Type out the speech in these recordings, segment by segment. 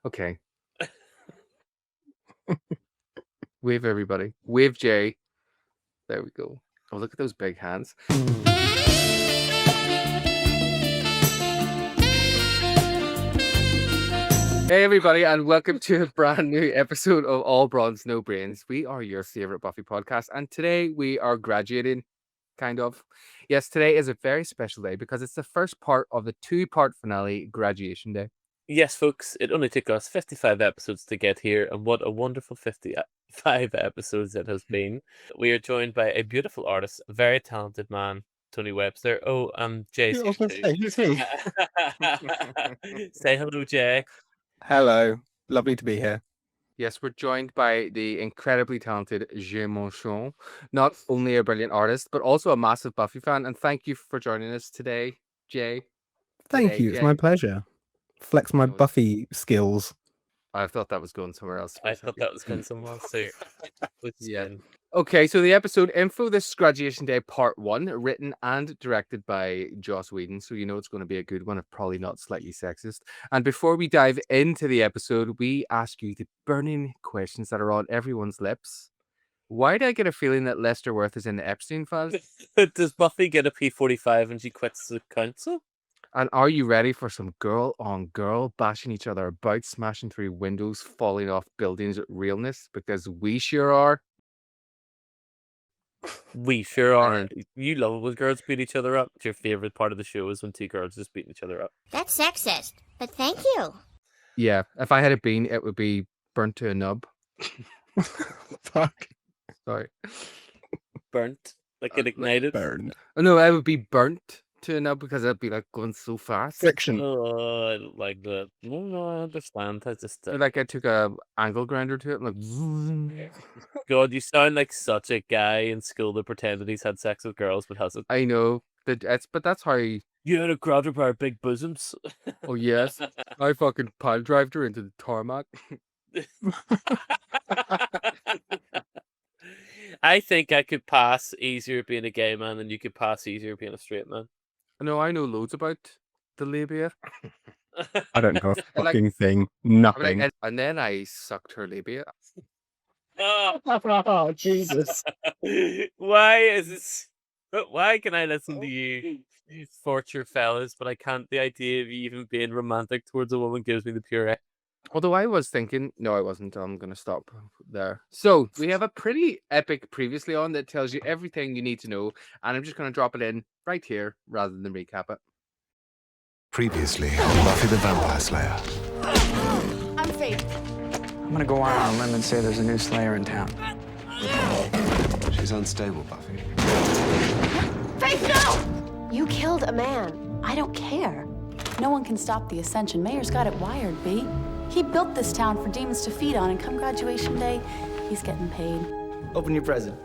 Okay. Wave everybody. Wave Jay. There we go. Oh, look at those big hands. Hey everybody, and welcome to a brand new episode of All Bronze No Brains. We are your favorite Buffy podcast, and today we are graduating, kind of. Yes, today is a very special day because it's the first part of the two-part finale, Graduation Day. Yes, folks, it only took us 55 episodes to get here, and what a wonderful 55 episodes it has been. We are joined by a beautiful artist, a very talented man, Tony Webster. Oh, Jay's here too. Who's he? Say hello, Jay. Hello, lovely to be here. Yes, we're joined by the incredibly talented Jay Monchon, not only a brilliant artist, but also a massive Buffy fan. And thank you for joining us today, Jay. Thank you. It's my pleasure. Flex my Buffy skills. I thought that was going somewhere else. I thought that was going somewhere else too. Yeah. Okay, so the episode info, this is Graduation Day Part 1, written and directed by Joss Whedon, so you know it's going to be a good one, if probably not slightly sexist. And before we dive into the episode, we ask you the burning questions that are on everyone's lips. Why do I get a feeling that Lester Worth is in the Epstein files? Does Buffy get a P45 when she quits the council? And are you ready for some girl-on-girl bashing each other about, smashing through windows, falling off buildings at realness? Because we sure are. We sure aren't. You love it when girls beat each other up. It's your favorite part of the show is when two girls just beating each other up. That's sexist, but thank you. Yeah, if I had a bean, it would be burnt to a nub. Fuck. Sorry. Burnt? Like it ignited? Burned. Oh, no, I would be burnt to a nub because I'd be like going so fast. Friction. Oh, I don't like that. No, I understand. I just like I took a angle grinder to it. Like, God, you sound like such a guy in school that pretended he's had sex with girls but hasn't. I know that, but that's how. You had a grabbed her by her big bosoms. Oh yes, I fucking pile drived her into the tarmac. I think I could pass easier being a gay man than you could pass easier being a straight man. No, I know loads about the labia. I don't know a fucking thing. Nothing. And then I sucked her labia. Oh, Jesus. Why is this? Why can I listen to you torture fellas, but I can't? The idea of you even being romantic towards a woman gives me the pure. Although I was thinking, no, I wasn't. I'm going to stop there. So we have a pretty epic previously on that tells you everything you need to know. And I'm just going to drop it in right here rather than recap it. Previously on Buffy the Vampire Slayer. I'm Faith. I'm gonna go out on a limb and say there's a new Slayer in town. She's unstable, Buffy. Faith, no! You killed a man. I don't care. No one can stop the Ascension. Mayor's got it wired, B. He built this town for demons to feed on, and come graduation day, he's getting paid. Open your present.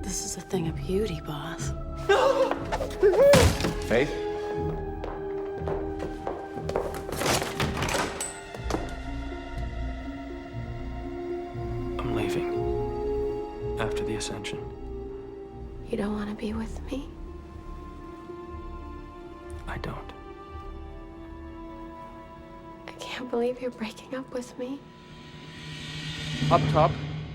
This is a thing of beauty, boss. Faith? I'm leaving. After the Ascension. You don't want to be with me? I don't. I can't believe you're breaking up with me. Up top,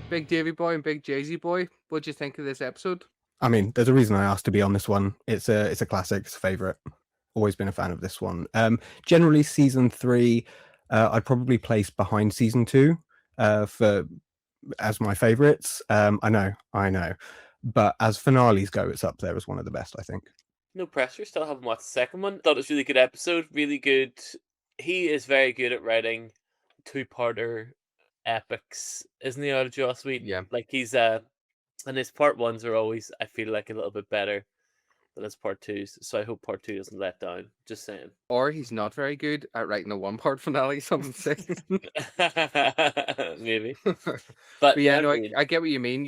Big Davy Boy and Big Jay-Z Boy. What'd you think of this episode? I mean, there's a reason I asked to be on this one. It's a classic. It's a favorite. Always been a fan of this one. Generally, season 3, I'd probably place behind season 2 as my favorites. I know. But as finales go, it's up there as one of the best, I think. No pressure. Still haven't watched the second one. Thought it was a really good episode. Really good. He is very good at writing two-parter epics, isn't he? Out of Joss Whedon. Yeah. Like he's and his part 1s are always, I feel like, a little bit better than his part 2s. So I hope part 2 doesn't let down. Just saying. Or he's not very good at writing a one-part finale. Some say. Maybe. But yeah, no, I get what you mean.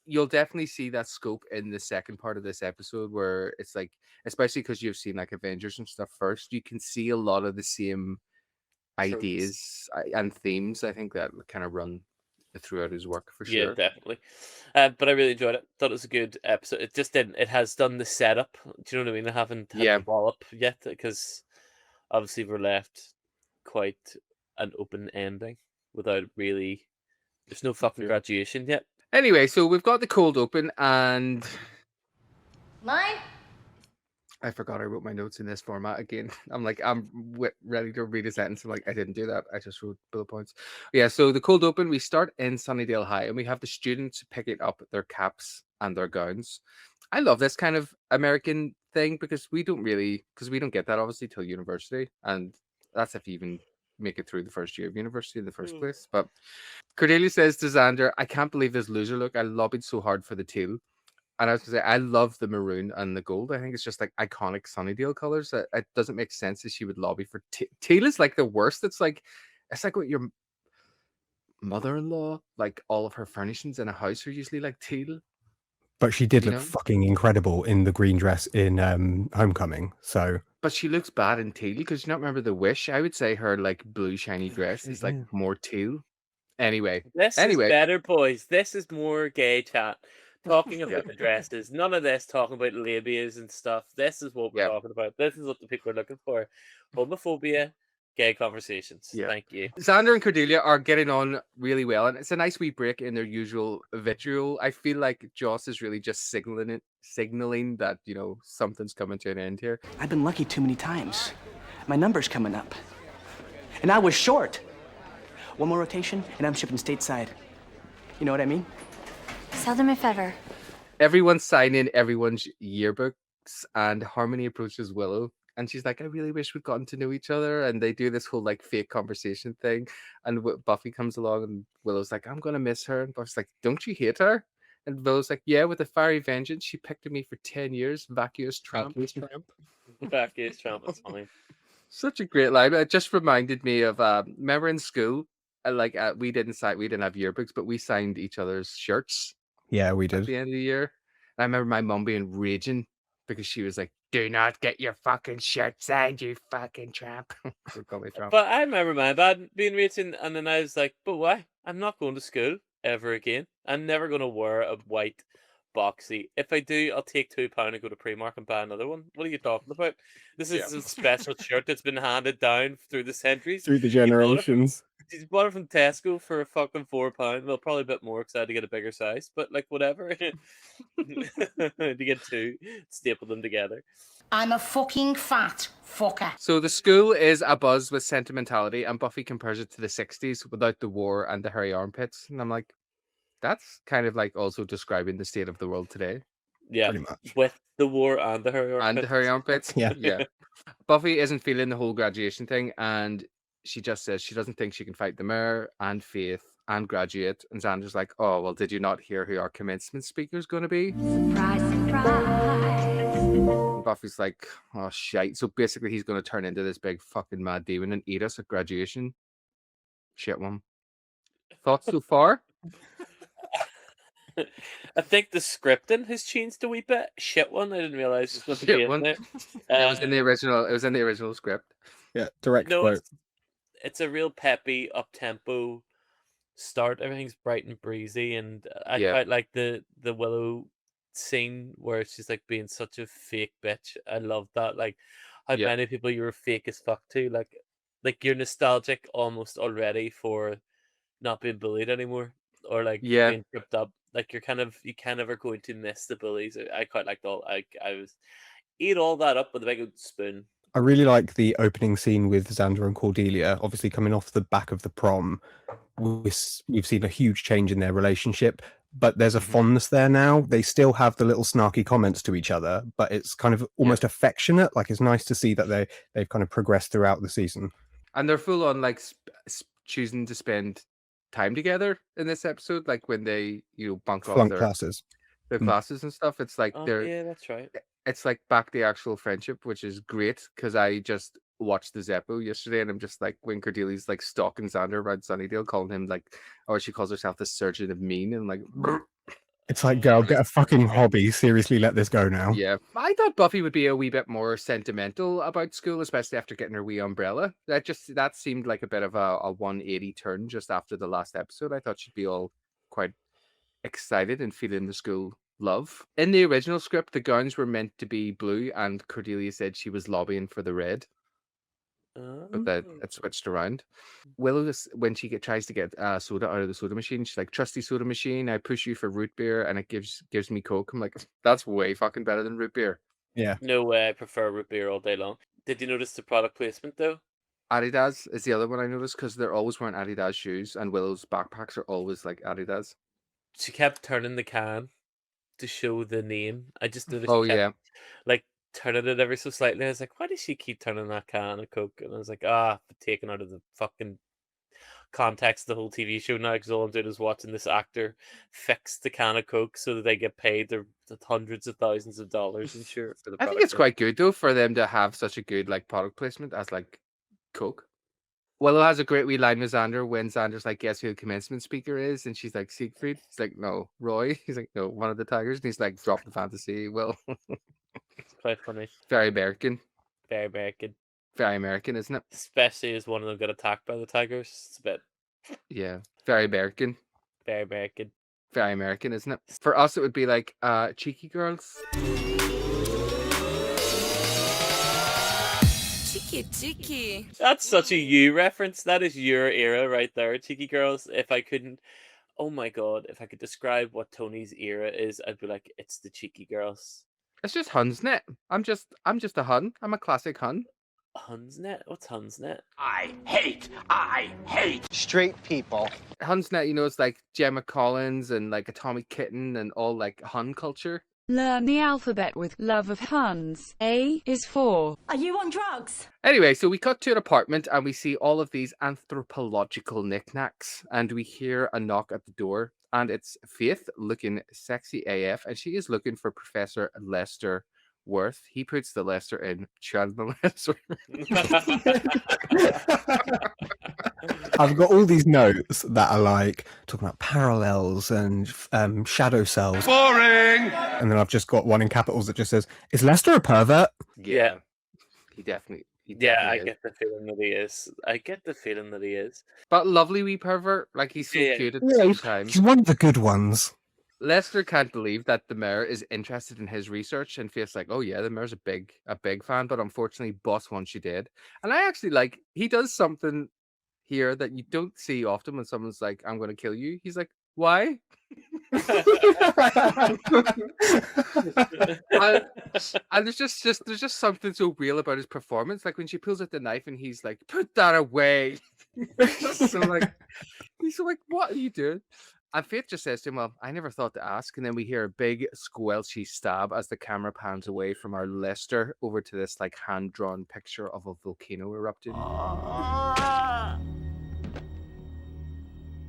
You'll definitely see that scope in the second part of this episode where it's like, especially because you've seen like Avengers and stuff first, you can see a lot of the same ideas and themes, I think, that kind of run throughout his work for sure. Yeah, definitely. But I really enjoyed it. Thought it was a good episode. It just didn't. It has done the setup. Do you know what I mean? I haven't had the wallop yet because obviously we're left quite an open ending without really. There's no fucking graduation yet. Anyway, so we've got the cold open, and Mine? I forgot I wrote my notes in this format again. I'm like, ready to read a sentence. I'm like, I didn't do that. I just wrote bullet points. Yeah, so the cold open, we start in Sunnydale High, and we have the students picking up their caps and their gowns. I love this kind of American thing because we don't get that obviously till university, and that's if you even make it through the first year of university in the first place. But Cordelia says to Xander, I can't believe this loser look. I lobbied so hard for the teal. And I was gonna say, I love the maroon and the gold. I think it's just like iconic Sunnydale colors. It doesn't make sense that she would lobby for teal. Is like the worst. It's like what your mother-in-law, like all of her furnishings in a house are usually like teal. But she did You look know? fucking incredible in the green dress in Homecoming. So But she looks bad in teal because you not remember the Wish. I would say her like blue shiny dress is like more teal. Anyway, This is better, boys. This is more gay chat. Talking about the dresses. None of this talking about labias and stuff. This is what we're talking about. This is what the people are looking for. Homophobia, gay conversations. Yeah. Thank you. Xander and Cordelia are getting on really well, and it's a nice wee break in their usual vitriol. I feel like Joss is really just signaling that, you know, something's coming to an end here. I've been lucky too many times. My number's coming up. And I was short. One more rotation, and I'm shipping stateside. You know what I mean? Sell them if ever. Everyone's signing everyone's yearbooks, and Harmony approaches Willow, and she's like, I really wish we'd gotten to know each other. And they do this whole like fake conversation thing. And Buffy comes along, and Willow's like, I'm gonna miss her. And Buffy's like, don't you hate her? And Willow's like, yeah, with a fiery vengeance. She picked me for 10 years. Vacuous tramp. Vacuous tramp, it's funny. Such a great line. It just reminded me of remember in school, we didn't have yearbooks, but we signed each other's shirts. Yeah, we At did. the end of the year. And I remember my mum being raging because she was like, do not get your fucking shirt signed, you fucking tramp. She called me tramp. But I remember my dad being raging, and then I was like, but why? I'm not going to school ever again. I'm never going to wear a white boxy. If I do, I'll take £2 and go to Primark and buy another one. What are you talking about? This is a special shirt that's been handed down through the centuries. Through the generations. He's bought it from Tesco for a fucking £4. Well, probably a bit more because I had to get a bigger size, but like whatever. To get two, staple them together. I'm a fucking fat fucker. So the school is abuzz with sentimentality, and Buffy compares it to the 60s without the war and the hairy armpits. And I'm like, that's kind of like also describing the state of the world today. Yeah, pretty much. with the war and the hairy armpits. And the hairy armpits. Yeah. Buffy isn't feeling the whole graduation thing, and she just says she doesn't think she can fight the mayor and Faith and graduate. And Xander's like, oh, well, did you not hear who our commencement speaker is going to be? Surprise, surprise. And Buffy's like, oh, shite. So basically he's going to turn into this big fucking mad demon and eat us at graduation. Shit one. Thoughts so far? I think the scripting has changed a wee bit. Shit one, I didn't realize it was Shit one. there. It was in the original script. Yeah, direct No, quote. it's a real peppy, up-tempo start. Everything's bright and breezy, and I quite like the Willow scene where she's like being such a fake bitch. I love that. Like how many people you were fake as fuck to. Like you're nostalgic almost already for not being bullied anymore, or like being tripped up. Like you kind of are going to miss the bullies. I quite liked all. I was eat all that up with a big old spoon. I really like the opening scene with Xander and Cordelia, obviously coming off the back of the prom. We've seen a huge change in their relationship, but there's a fondness there now. They still have the little snarky comments to each other, but it's kind of almost affectionate. Like it's nice to see that they've kind of progressed throughout the season. And they're full on like choosing to spend time together in this episode, like when they bunk off their classes. Their classes and stuff. It's like yeah, that's right. It's like back the actual friendship, which is great because I just watched the Zeppo yesterday, and I'm just like, when Cordelia's like stalking Xander around Sunnydale, calling him like, or she calls herself the surgeon of mean, and like, it's like, girl, get a fucking hobby. Seriously, let this go now. Yeah, I thought Buffy would be a wee bit more sentimental about school, especially after getting her wee umbrella. That seemed like a bit of a 180 turn just after the last episode. I thought she'd be all quite excited and feeling the school love. In the original script, the gowns were meant to be blue, and Cordelia said she was lobbying for the red. but that it switched around. Willow, when she tries to get soda out of the soda machine, she's like, "Trusty soda machine, I push you for root beer, and it gives me Coke." I'm like, "That's way fucking better than root beer." Yeah. No way, I prefer root beer all day long. Did you notice the product placement though? Adidas is the other one I noticed because they're always wearing Adidas shoes, and Willow's backpacks are always like Adidas. She kept turning the can to show the name. I just noticed Oh she kept, yeah, like, turning it ever so slightly. I was like, why does she keep turning that can of Coke? And I was like, taken out of the fucking context of the whole TV show now, because all I'm doing is watching this actor fix the can of Coke so that they get paid the hundreds of thousands of dollars and sure for the I think product. it's quite good though for them to have such a good like product placement as like Coke. Willow has a great wee line with Xander when Xander's like, "Guess who the commencement speaker is?" And she's like, "Siegfried." He's like, "No, Roy." He's like, "No, one of the tigers." And he's like, "Drop the fantasy." Well, It's quite funny. very American. Very American. Very American, isn't it? Especially as one of them got attacked by the tigers. It's a bit Yeah, very American. very American. Very American, isn't it? For us, it would be like cheeky girls. Cheeky. That's such a you reference. That is your era right there, Cheeky Girls. If I couldn't, oh my god, if I could describe what Tony's era is, I'd be like, it's the Cheeky Girls. It's just Hunsnet. I'm just a Hun. I'm a classic Hun. Hunsnet? What's Hunsnet? I hate straight people. Hunsnet, you know, it's like Gemma Collins and like Atomic Kitten and all like Hun culture. Learn the alphabet with Love of Huns. A is for... Are you on drugs? Anyway, so we cut to an apartment and we see all of these anthropological knickknacks, and we hear a knock at the door, and it's Faith looking sexy AF, and she is looking for Professor Lester Worth. He puts the Lester in Chandler Lester. I've got all these notes that are like talking about parallels and shadow cells. Boring. And then I've just got one in capitals that just says, "Is Lester a pervert?" Yeah. He definitely Yeah, I is. get the feeling that he is. I get the feeling that he is. But lovely wee pervert. Like, he's so Yeah. cute at the same time. He's one of the good ones. Lester can't believe that the mayor is interested in his research and feels like, oh yeah, the mayor's a big fan, but unfortunately boss wants you dead. And I actually like, he does something here that you don't see often when someone's like, "I'm going to kill you." He's like, "Why?" and there's just something so real about his performance. Like when she pulls out the knife and he's like, "Put that away." so like, he's like, "What are you doing?" And Faith just says to him, "Well, I never thought to ask." And then we hear a big squelchy stab as the camera pans away from our Lester over to this like hand-drawn picture of a volcano erupting.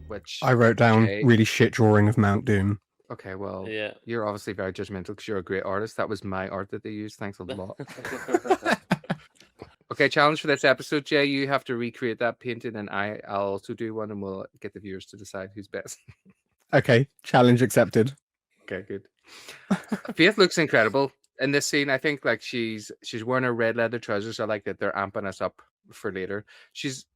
Which I wrote down okay. really shit drawing of Mount Doom. Okay, well, Yeah. you're obviously very judgmental because you're a great artist. That was my art that they used. Thanks a lot. Okay, challenge for this episode, Jay. You have to recreate that painting, and I'll also do one, and we'll get the viewers to decide who's best. Okay, challenge accepted. Okay, good. Faith looks incredible in this scene. I think like she's wearing her red leather trousers. I like that they're amping us up for later.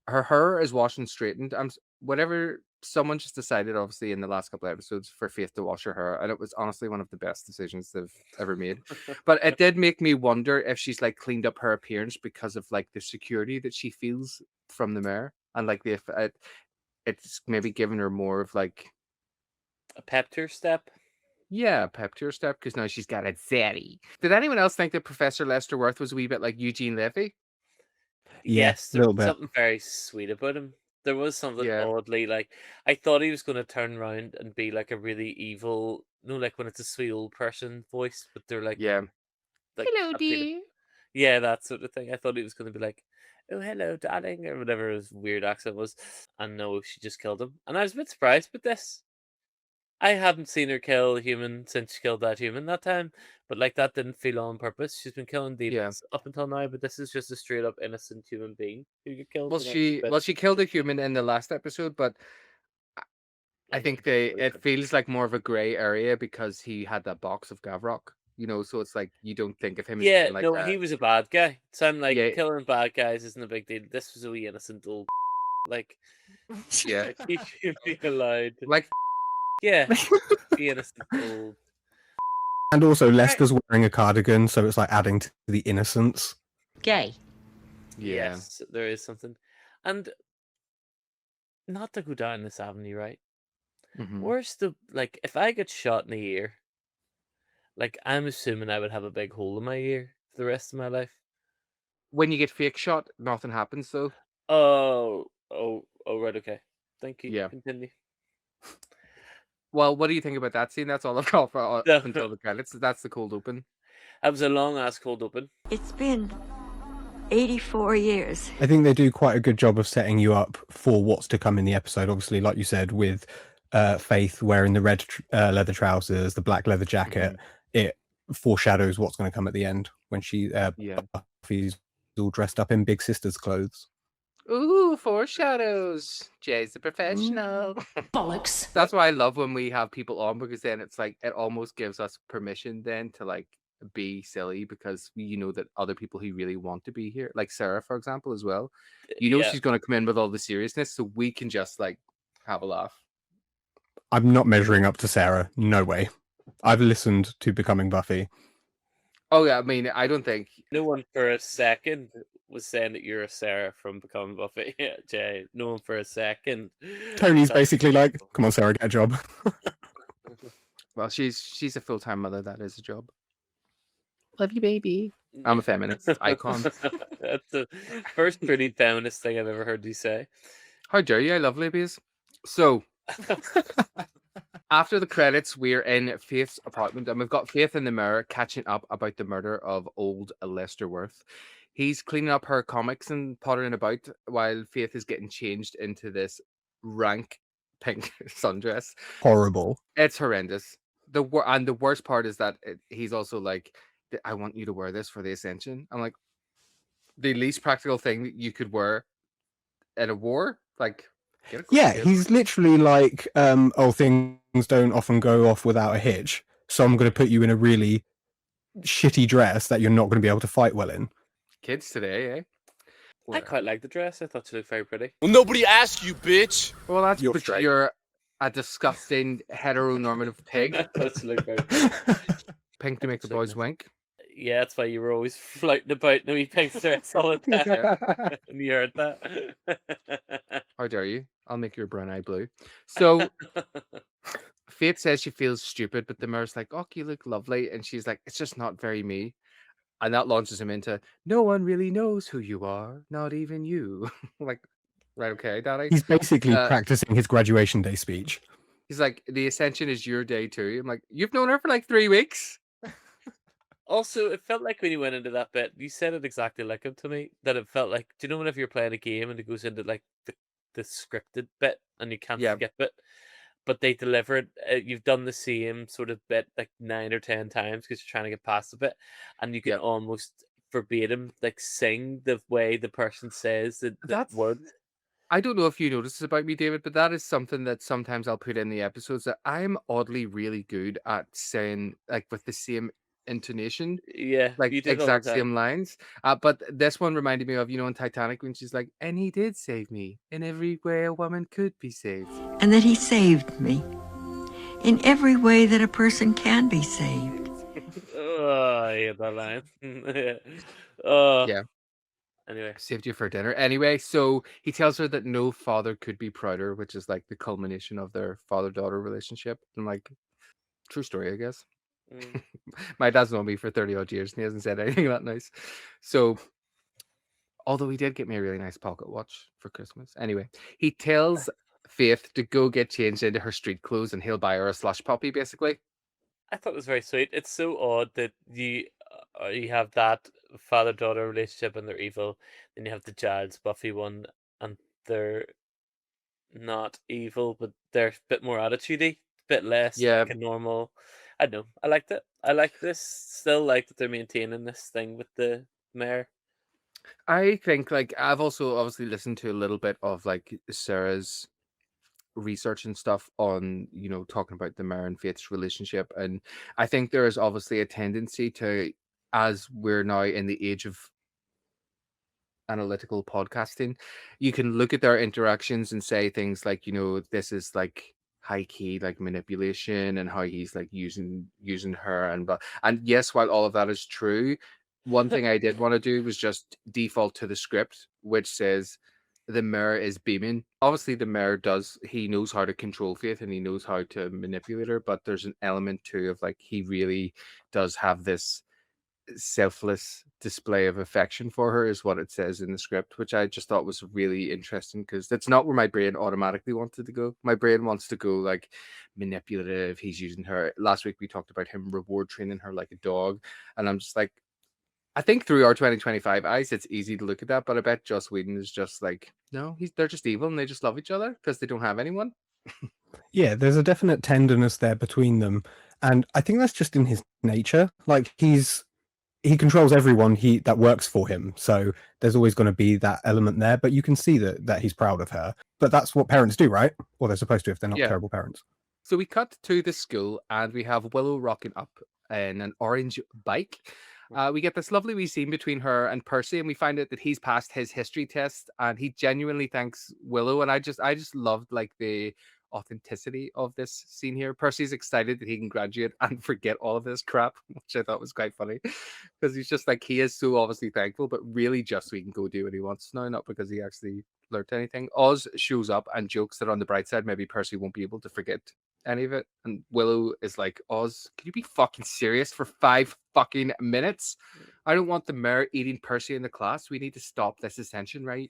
Her hair is washed and straightened. Whatever someone just decided, obviously, in the last couple of episodes for Faith to wash her hair, and it was honestly one of the best decisions they've ever made. But it did make me wonder if she's like cleaned up her appearance because of like the security that she feels from the mayor, and like it's maybe given her more of like A pep to her step. yeah, pep to her step because now she's got a zaddy. Did anyone else think that Professor Lester Worth was a wee bit like Eugene Levy? Yes, a there little was bit. something very sweet about him. There was something Yeah. oddly like I thought he was going to turn around and be like a really evil, like when it's a sweet old person voice, but they're like, Yeah. like Hello, that feeling. dear. Yeah, that sort of thing. I thought he was going to be like, "Oh, hello, darling," or whatever his weird accent was. And no, she just killed him. And I was a bit surprised with this. I haven't seen her kill a human since she killed that human that time, but like that didn't feel on purpose. She's been killing demons up until now, but this is just a straight up innocent human being who got killed. Well, and that's a bit- she killed a human in the last episode, but I think it feels like more of a gray area because he had that box of Gavrok, you know. So it's like you don't think of him as Yeah, being like no, that. he was a bad guy. So I'm like, Yeah. killing bad guys isn't a big deal. This was a wee innocent old like Yeah, he should be allowed. like Yeah, be innocent old. And also, Lester's wearing a cardigan, so it's like adding to the innocence. Gay. Yeah. Yes, there is something. And not to go down this avenue, right? Mhm. Where's the, like, if I get shot in the ear, like, I'm assuming I would have a big hole in my ear for the rest of my life. When you get fake shot, nothing happens though. Oh, right, okay. Thank you. Yeah. Continue. Well, what do you think about that scene? That's all I've got for up No. until the credits. That's the cold open. That was a long ass cold open. It's been 84 years. I think they do quite a good job of setting you up for what's to come in the episode. Obviously, like you said, with Faith wearing the red leather trousers, the black leather jacket, it foreshadows what's going to come at the end when she Buffy's all dressed up in Big Sister's clothes. Ooh, foreshadows. Jay's the professional. Bollocks. That's why I love when we have people on, because then it's like it almost gives us permission then to like be silly, because you know that other people who really want to be here, like Sarah, for example, as well. You know Yeah. she's going to come in with all the seriousness, so we can just like have a laugh. I'm not measuring up to Sarah. No way. I've listened to Becoming Buffy. Oh yeah, I mean, I don't think No one for a second was saying that you're a Sarah from Becoming Buffy. Yeah, Jay. No one for a second. Tony's basically like, come on, Sarah, get a job. Well, she's a full-time mother. That is a job. Love you, baby. I'm a feminist icon. That's the first pretty feminist thing I've ever heard you say. How dare you? I love Libby's. So, after the credits, we're in Faith's apartment, and we've got Faith in the mirror catching up about the murder of old Lester Worth. He's cleaning up her comics and pottering about while Faith is getting changed into this rank pink sundress. Horrible. It's horrendous. And the worst part is that he's also like, I want you to wear this for the Ascension. I'm like, the least practical thing that you could wear at a war? Like, get a clue, Yeah, kid. he's literally like, oh, things don't often go off without a hitch, so I'm going to put you in a really shitty dress that you're not going to be able to fight well in. Kids today, eh? I quite like the dress. I thought she looked very pretty. Well, nobody asked you, bitch. Well, that's You're because straight. you're a disgusting heteronormative pig. I thought she looked very pretty. Pink to make the boys wink. Yeah, that's why you were always floating about in a wee pink dress all the time. And you heard that. How dare you? I'll make your brown eye blue. So Faith says she feels stupid, but the mirror's like, oh, you look lovely. And she's like, it's just not very me. And that launches him into, no one really knows who you are, not even you. Like, right, okay, Daddy. He's basically practicing his graduation day speech. He's like, the Ascension is your day too. I'm like, you've known her for like 3 weeks. Also, it felt like when you went into that bit, you said it exactly like him to me, that it felt like, do you know whenever you're playing a game and it goes into like the scripted bit and you can't skip it, but they deliver it, you've done the same sort of bit like 9 or 10 times because you're trying to get past the bit, and you can almost verbatim like sing the way the person says the word. I don't know if you noticed this about me, David, but that is something that sometimes I'll put in the episodes, that I'm oddly really good at saying, like, with the same intonation, Yeah, like you did all the exact time. same lines. But this one reminded me of, you know, in Titanic when she's like, and he did save me in every way a woman could be saved. And that he saved me in every way that a person can be saved. Oh, I hate that line. Yeah. Anyway. Saved you for dinner. Anyway, so he tells her that no father could be prouder, which is like the culmination of their father-daughter relationship. And like, true story, I guess. My dad's known me for 30 odd years and he hasn't said anything that nice. So, although he did get me a really nice pocket watch for Christmas. Anyway, he tells Faith to go get changed into her street clothes and he'll buy her a slush puppy, basically. I thought it was very sweet. It's so odd that you have that father-daughter relationship and they're evil, then you have the Giles Buffy one and they're not evil, but they're a bit more attitudey, a bit less like a normal. I don't know. I liked it. I like this. Still like that they're maintaining this thing with the mayor. I think, like, I've also obviously listened to a little bit of like Sarah's research and stuff on, you know, talking about the Mare and Faith's relationship, and I think there is obviously a tendency to, as we're now in the age of analytical podcasting, you can look at their interactions and say things like, you know, this is like high key like manipulation and how he's like using her, and yes, while all of that is true, one thing I did want to do was just default to the script, which says the mayor is beaming. Obviously, the mayor he knows how to control Faith and he knows how to manipulate her, but there's an element too of like he really does have this selfless display of affection for her, is what it says in the script, which I just thought was really interesting because that's not where my brain automatically wanted to go. My brain wants to go like manipulative. He's using her. Last week we talked about him reward training her like a dog, and I'm just like, I think through our 2025 eyes, it's easy to look at that, but I bet Joss Whedon is just like, no, they're just evil and they just love each other because they don't have anyone. Yeah, there's a definite tenderness there between them, and I think that's just in his nature. Like he controls everyone that works for him, so there's always going to be that element there. But you can see that he's proud of her. But that's what parents do, right? Or they're supposed to if they're not terrible parents. So we cut to the school and we have Willow rocking up in an orange bike. We get this lovely wee scene between her and Percy, and we find out that he's passed his history test, and he genuinely thanks Willow. And I just loved like the authenticity of this scene here. Percy's excited that he can graduate and forget all of this crap, which I thought was quite funny because he's just like, he is so obviously thankful, but really just so he can go do what he wants now, not because he actually learned anything. Oz shows up and jokes that on the bright side, maybe Percy won't be able to forget any of it. And Willow is like, Oz, can you be fucking serious for 5 fucking minutes? I don't want the mayor eating Percy in the class. We need to stop this ascension, right?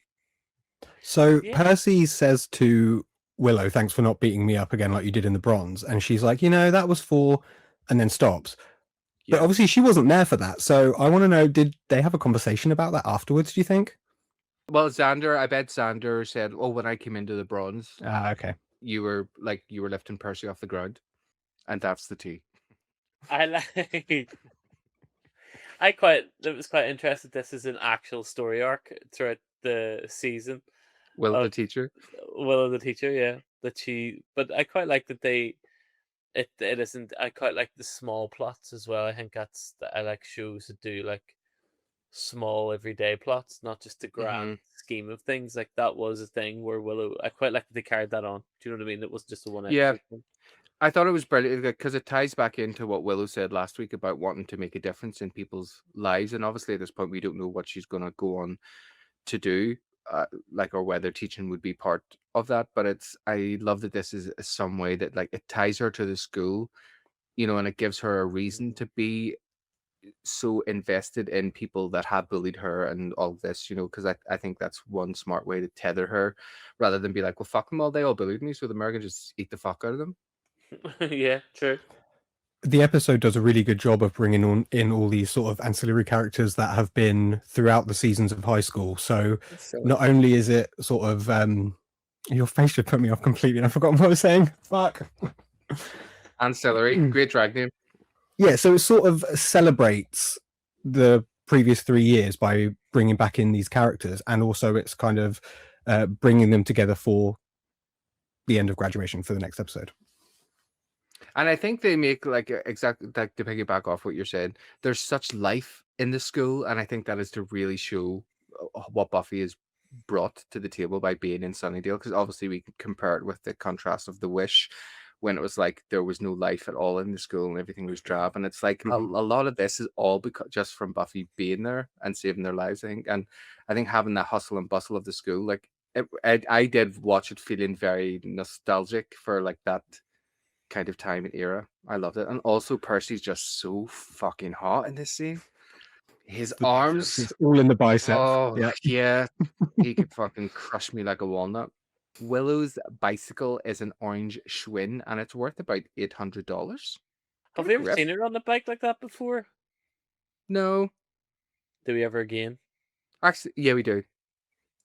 So Percy says to Willow, thanks for not beating me up again like you did in the bronze. And she's like, that was for, and then stops. But obviously she wasn't there for that. So I want to know, did they have a conversation about that afterwards, do you think? Well, I bet Xander said, oh, when I came into the bronze, okay, you were lifting Percy off the ground. And that's the tea. It was quite interesting. This is an actual story arc throughout the season. Willow the teacher, yeah. But I quite like that it isn't. I quite like the small plots as well. I think I like shows that do like small everyday plots, not just the grand scheme of things. Like that was a thing where Willow. I quite like that they carried that on. Do you know what I mean? It wasn't just a one episode thing. I thought it was brilliant because it ties back into what Willow said last week about wanting to make a difference in people's lives, and obviously at this point we don't know what she's going to go on to do. Or whether teaching would be part of that, but I love that this is some way that like it ties her to the school, and it gives her a reason to be so invested in people that have bullied her and all this, because I think that's one smart way to tether her rather than be like, well, fuck them all, they all bullied me, so the American just eat the fuck out of them. Yeah, true. The episode does a really good job of bringing in all these sort of ancillary characters that have been throughout the seasons of high school. So not only is it sort of your face should put me off completely, and I've forgotten what I was saying. Fuck. Ancillary, great drag name. Yeah, so it sort of celebrates the previous 3 years by bringing back in these characters, and also it's kind of bringing them together for the end of graduation for the next episode. And I think they make exactly like to piggyback off what you're saying. There's such life in the school, and I think that is to really show what Buffy has brought to the table by being in Sunnydale. Because obviously we can compare it with the contrast of The Wish, when it was like there was no life at all in the school and everything was drab. And it's like a lot of this is all just from Buffy being there and saving their lives, I think. And I think having that hustle and bustle of the school, like I did watch it feeling very nostalgic for like that kind of time and era. I loved it. And also Percy's just so fucking hot in this scene. His arms, it's all in the bicep. Oh yeah. He could fucking crush me like a walnut. Willow's bicycle is an orange Schwinn and it's worth about $800. Have we ever seen her on a bike like that before? No. Do we ever again? Actually, yeah, we do.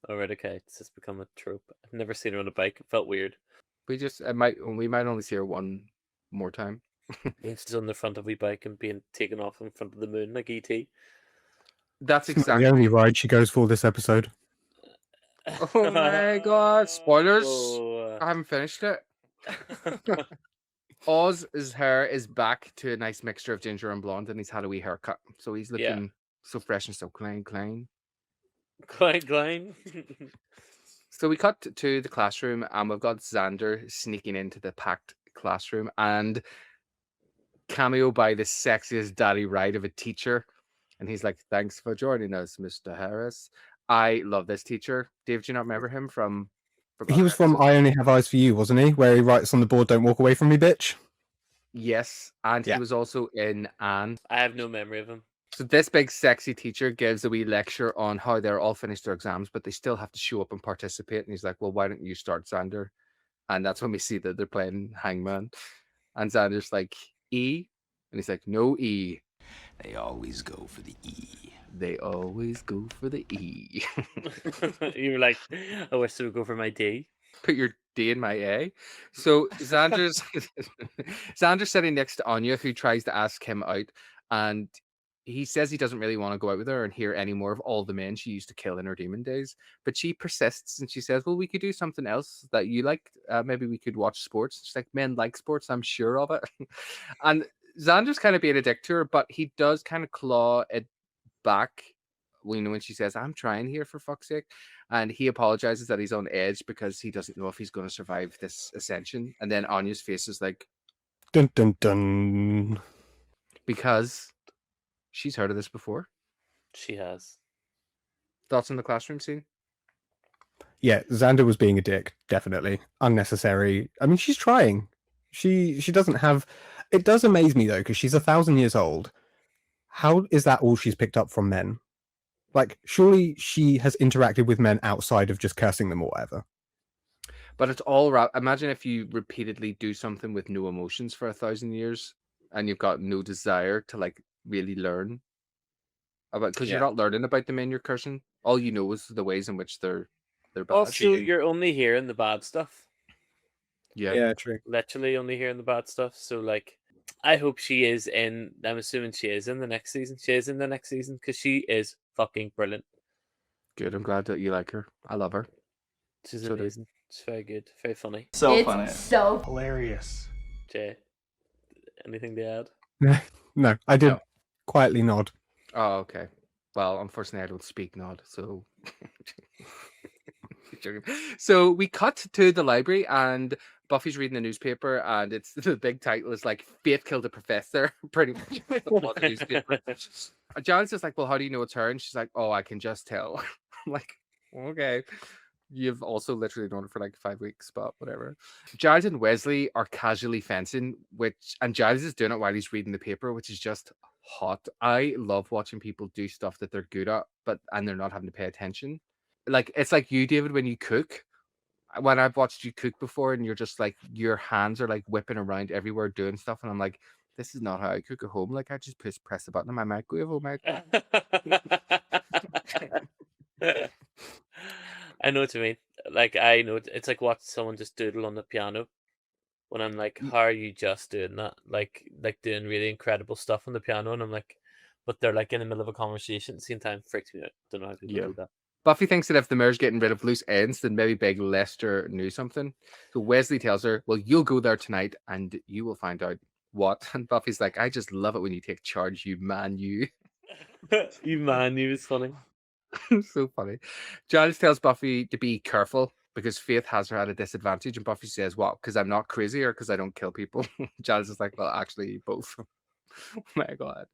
All right, okay. It's just become a trope. I've never seen her on a bike. It felt weird. We might only see her one more time. Yeah, she's on the front of a bike and being taken off in front of the moon like E.T. That's exactly the only ride she goes for this episode. Oh my god! Spoilers! I haven't finished it. Oz's hair is back to a nice mixture of ginger and blonde, and he's had a wee haircut, so he's looking so fresh and so clean. Clean. So we cut to the classroom, and we've got Xander sneaking into the packed classroom, and cameo by the sexiest daddy right of a teacher. And he's like, thanks for joining us, Mr. Harris. I love this teacher. Dave, do you not remember him from He was from I Only Have Eyes for You, wasn't he? Where he writes on the board, "Don't walk away from me, bitch." Yes, and he was also in Anne. I have no memory of him. So this big sexy teacher gives a wee lecture on how they're all finished their exams, but they still have to show up and participate. And he's like, well, why don't you start, Xander? And that's when we see that they're playing Hangman. And Xander's like, E? And he's like, no E. They always go for the E. They always go for the E. You were like, I wish they would go for my D. Put your D in my A. So Xander's sitting next to Anya, who tries to ask him out. And he says he doesn't really want to go out with her and hear any more of all the men she used to kill in her demon days. But she persists and she says, well, we could do something else that you like. Maybe we could watch sports. She's like, men like sports, I'm sure of it. And Xander's kind of being a dick to her, but he does kind of claw it back when she says, I'm trying here for fuck's sake. And he apologizes that he's on edge because he doesn't know if he's going to survive this ascension. And then Anya's face is like, dun dun dun. Because she's heard of this before. She has. Thoughts on the classroom scene? Yeah, Xander was being a dick, definitely. Unnecessary. I mean, she's trying. She doesn't have... It does amaze me, though, because she's 1,000 years old. How is that all she's picked up from men? Like, surely she has interacted with men outside of just cursing them or whatever. But it's all right. Imagine if you repeatedly do something with no emotions for 1,000 years and you've got no desire to, like, really learn about, because you're not learning about the men you're cursing. All you know is the ways in which they're bad. Also, you're only hearing the bad stuff. Yeah, true. Literally only hearing the bad stuff. So, like, I hope she is in. I'm assuming she is in the next season. She is in the next season because she is fucking brilliant. Good. I'm glad that you like her. I love her. She's amazing. She's very good. Very funny. Funny. So Hilarious. Jay, anything to add? No, I did quietly nod. Oh, okay. Well, unfortunately, I don't speak nod, so... So we cut to the library and Buffy's reading the newspaper and it's the big title is like Faith killed a professor, pretty much. What the newspaper. Janet's just like, well, how do you know it's her? And she's like, oh, I can just tell. I'm like, okay. You've also literally known her for like 5 weeks, but whatever. Giles and Wesley are casually fencing, and Giles is doing it while he's reading the paper, which is just hot. I love watching people do stuff that they're good at, and they're not having to pay attention. Like, it's like you, David, when you cook. When I've watched you cook before and you're just like, your hands are like whipping around everywhere doing stuff. And I'm like, this is not how I cook at home. Like, I just press the button on my microwave. Oh my God. I know what you mean. Like, I know it's like watching someone just doodle on the piano. When I'm like, how are you just doing that? Like doing really incredible stuff on the piano. And I'm like, but they're like in the middle of a conversation at the same time. Freaks me out. Don't know how people do that. Buffy thinks that if the mayor's getting rid of loose ends, then maybe Big Lester knew something. So Wesley tells her, well, you'll go there tonight and you will find out what. And Buffy's like, I just love it when you take charge, you man, you. You man, you is funny. So funny. Giles tells Buffy to be careful because Faith has her at a disadvantage. And Buffy says, what? Because I'm not crazy or because I don't kill people? Giles is like, well, actually, both. Oh my God.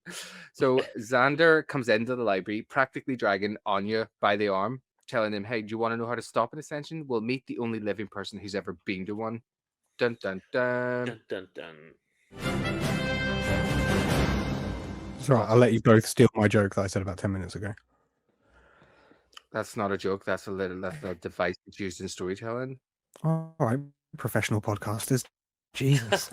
So Xander comes into the library, practically dragging Anya by the arm, telling him, hey, do you want to know how to stop an ascension? We'll meet the only living person who's ever been to one. Dun, dun, dun. Dun, dun, dun. It's all right. I'll let you both steal my joke that I said about 10 minutes ago. That's not a joke. That's a device that's used in storytelling. All right. Professional podcasters. Jesus.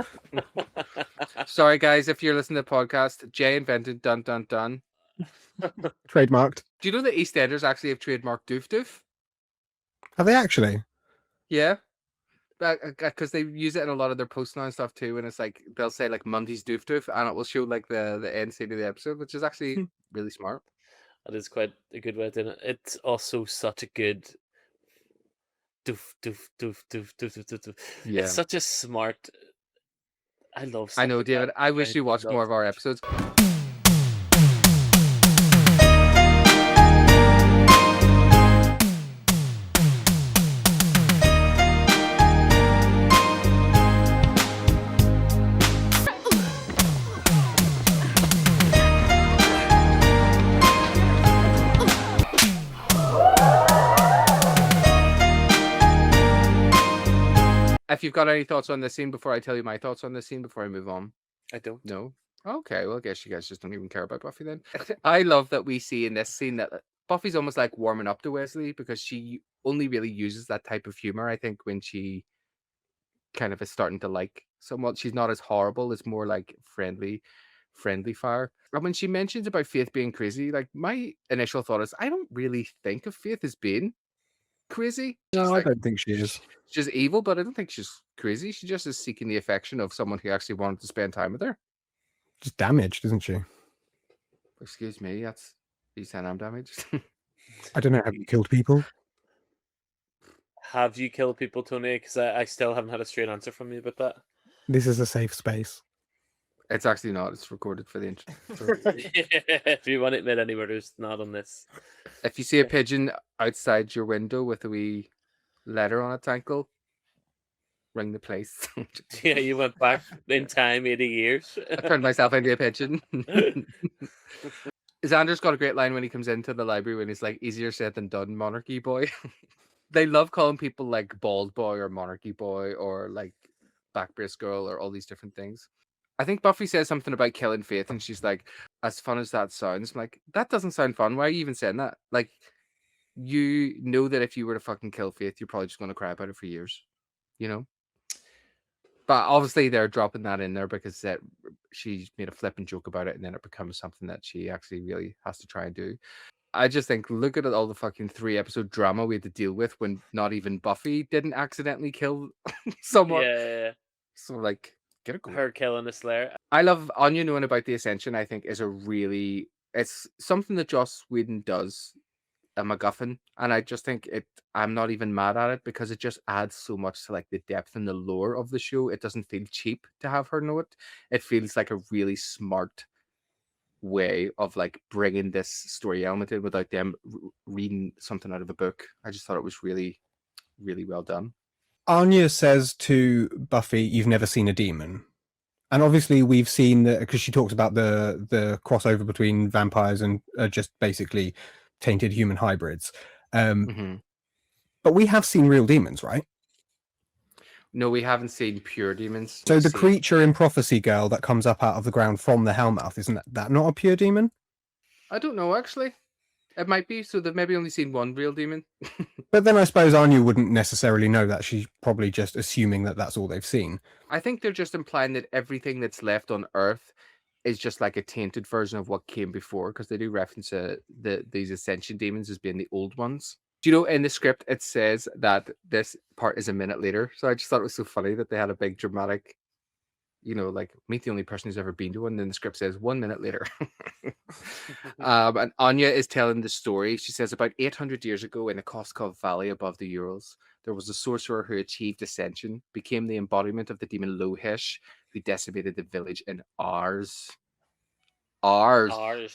Sorry, guys, if you're listening to the podcast, Jay invented dun dun dun. Trademarked. Do you know that EastEnders actually have trademarked doof doof? Have they actually? Yeah. Because they use it in a lot of their posts now and stuff too, and it's like they'll say like Monday's doof doof, and it will show like the end scene of the episode, which is actually really smart. That is quite a good way of doing it. It's also such a good doof doof doof doof doof doof doof. Yeah. It's such a smart. I love. I know, David. I wish you watched more of our episodes. If you've got any thoughts on this scene before I tell you my thoughts on this scene before I move on. I don't. No? Okay, well, I guess you guys just don't even care about Buffy then. I love that we see in this scene that Buffy's almost like warming up to Wesley because she only really uses that type of humor, I think, when she kind of is starting to like someone. She's not as horrible. It's more like friendly fire. And when she mentions about Faith being crazy, like my initial thought is, I don't really think of Faith as being crazy. No, I don't think she is. She's evil, but I don't think she's crazy. She just is seeking the affection of someone who actually wanted to spend time with her. Just damaged, isn't she? Excuse me, that's you saying I'm damaged. I don't know. Have you killed people? Have you killed people, Tony? Because I still haven't had a straight answer from you about that. This is a safe space. It's actually not. It's recorded for the internet. If you want to admit any murders, not on this. If you see a pigeon outside your window with a wee letter on its ankle, ring the police. Yeah, you went back in time 80 years. I turned myself into a pigeon. Xander's got a great line when he comes into the library when he's like, easier said than done, monarchy boy. They love calling people like bald boy or monarchy boy or like back brace girl or all these different things. I think Buffy says something about killing Faith and she's like, as fun as that sounds, I'm like, that doesn't sound fun. Why are you even saying that? Like, you know that if you were to fucking kill Faith, you're probably just going to cry about it for years, you know? But obviously they're dropping that in there because she made a flippant joke about it and then it becomes something that she actually really has to try and do. I just think, look at all the fucking 3-episode drama we had to deal with when not even Buffy didn't accidentally kill someone. Yeah. So, like, get a go. Her killing the Slayer. I love Anya knowing about the Ascension, I think, is it's something that Joss Whedon does, a MacGuffin. And I just think I'm not even mad at it because it just adds so much to, like, the depth and the lore of the show. It doesn't feel cheap to have her know it. It feels like a really smart way of like bringing this story element in without them reading something out of a book. I just thought it was really, really well done. Anya says to Buffy, "You've never seen a demon," and obviously we've seen that because she talks about the crossover between vampires and just basically tainted human hybrids. But we have seen real demons, right? No, we haven't seen pure demons. So the creature in Prophecy Girl that comes up out of the ground from the Hellmouth, isn't that not a pure demon? I don't know, actually. It might be, so they've maybe only seen one real demon. But then I suppose Anya wouldn't necessarily know that. She's probably just assuming that that's all they've seen. I think they're just implying that everything that's left on Earth is just like a tainted version of what came before, because they do reference these Ascension demons as being the old ones. Do you know, in the script, it says that this part is a minute later. So I just thought it was so funny that they had a big dramatic, like, meet the only person who's ever been to one. And then the script says 1 minute later. And Anya is telling the story. She says, about 800 years ago in the Koskov Valley above the Urals, there was a sorcerer who achieved ascension, became the embodiment of the demon Lohesh, who decimated the village in Ars. Shavana.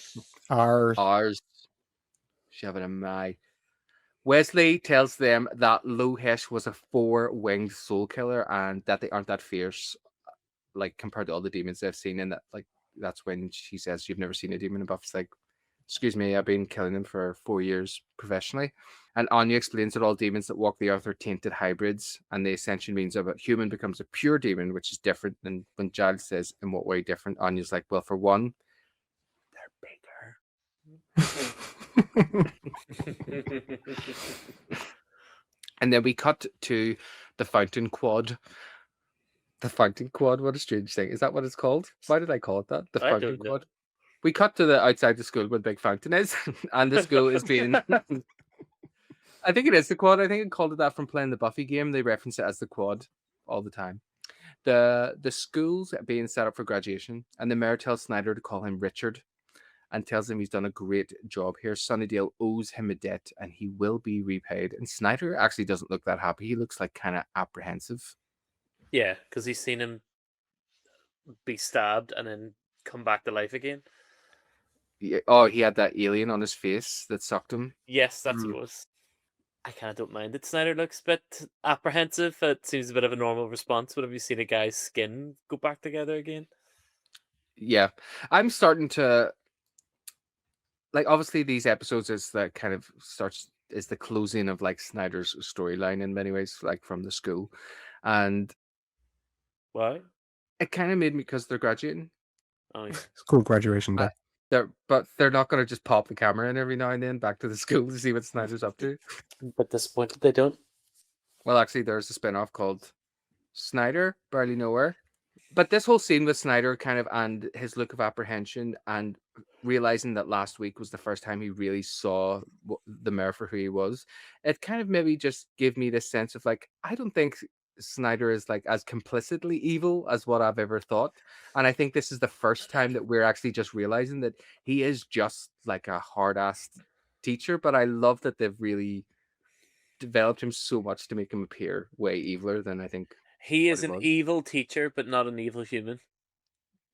Wesley tells them that Lohesh was a 4-winged soul killer and that they aren't that fierce, like, compared to all the demons they've seen. And that, like, that's when she says, "You've never seen a demon." And Buffy's like, "Excuse me, I've been killing them for 4 years professionally." And Anya explains that all demons that walk the earth are tainted hybrids, and the ascension means that a human becomes a pure demon, which is different. And when Giles says, "In what way different?" Anya's like, "Well, for one, they're bigger." And then we cut to the Fountain Quad. The Fountain Quad, what a strange thing. Is that what it's called? Why did I call it that? The Fountain Quad. We cut to the outside the school where the big fountain is, and the school is being... I think it is the Quad. I think I called it that from playing the Buffy game. They reference it as the Quad all the time. The school's being set up for graduation, and the mayor tells Snyder to call him Richard and tells him he's done a great job here. Sunnydale owes him a debt, and he will be repaid. And Snyder actually doesn't look that happy. He looks like kind of apprehensive. Yeah, because he's seen him be stabbed and then come back to life again. Yeah. Oh, he had that alien on his face that sucked him. Yes, that's what it was. I kind of don't mind it. Snyder looks a bit apprehensive. It seems a bit of a normal response. But have you seen a guy's skin go back together again? Yeah. I'm starting to... Like, obviously, these episodes is the kind of is the closing of, like, Snyder's storyline in many ways, like, from the school. And Why? it kind of made me, because they're graduating. Oh, yeah. It's called graduation day. But they're not going to just pop the camera in every now and then back to the school to see what Snyder's up to. But disappointed they don't. Well, actually, there's a spin-off called Snyder, Barely Nowhere. But this whole scene with Snyder kind of, and his look of apprehension and realizing that last week was the first time he really saw the mayor for who he was, it kind of maybe just gave me this sense of like, I don't think Snyder is like as complicitly evil as what I've ever thought. And I think this is the first time that we're actually just realizing that he is just like a hard-ass teacher. But I love that they've really developed him so much to make him appear way eviler than I think He what is he an was. evil teacher, but not an evil human.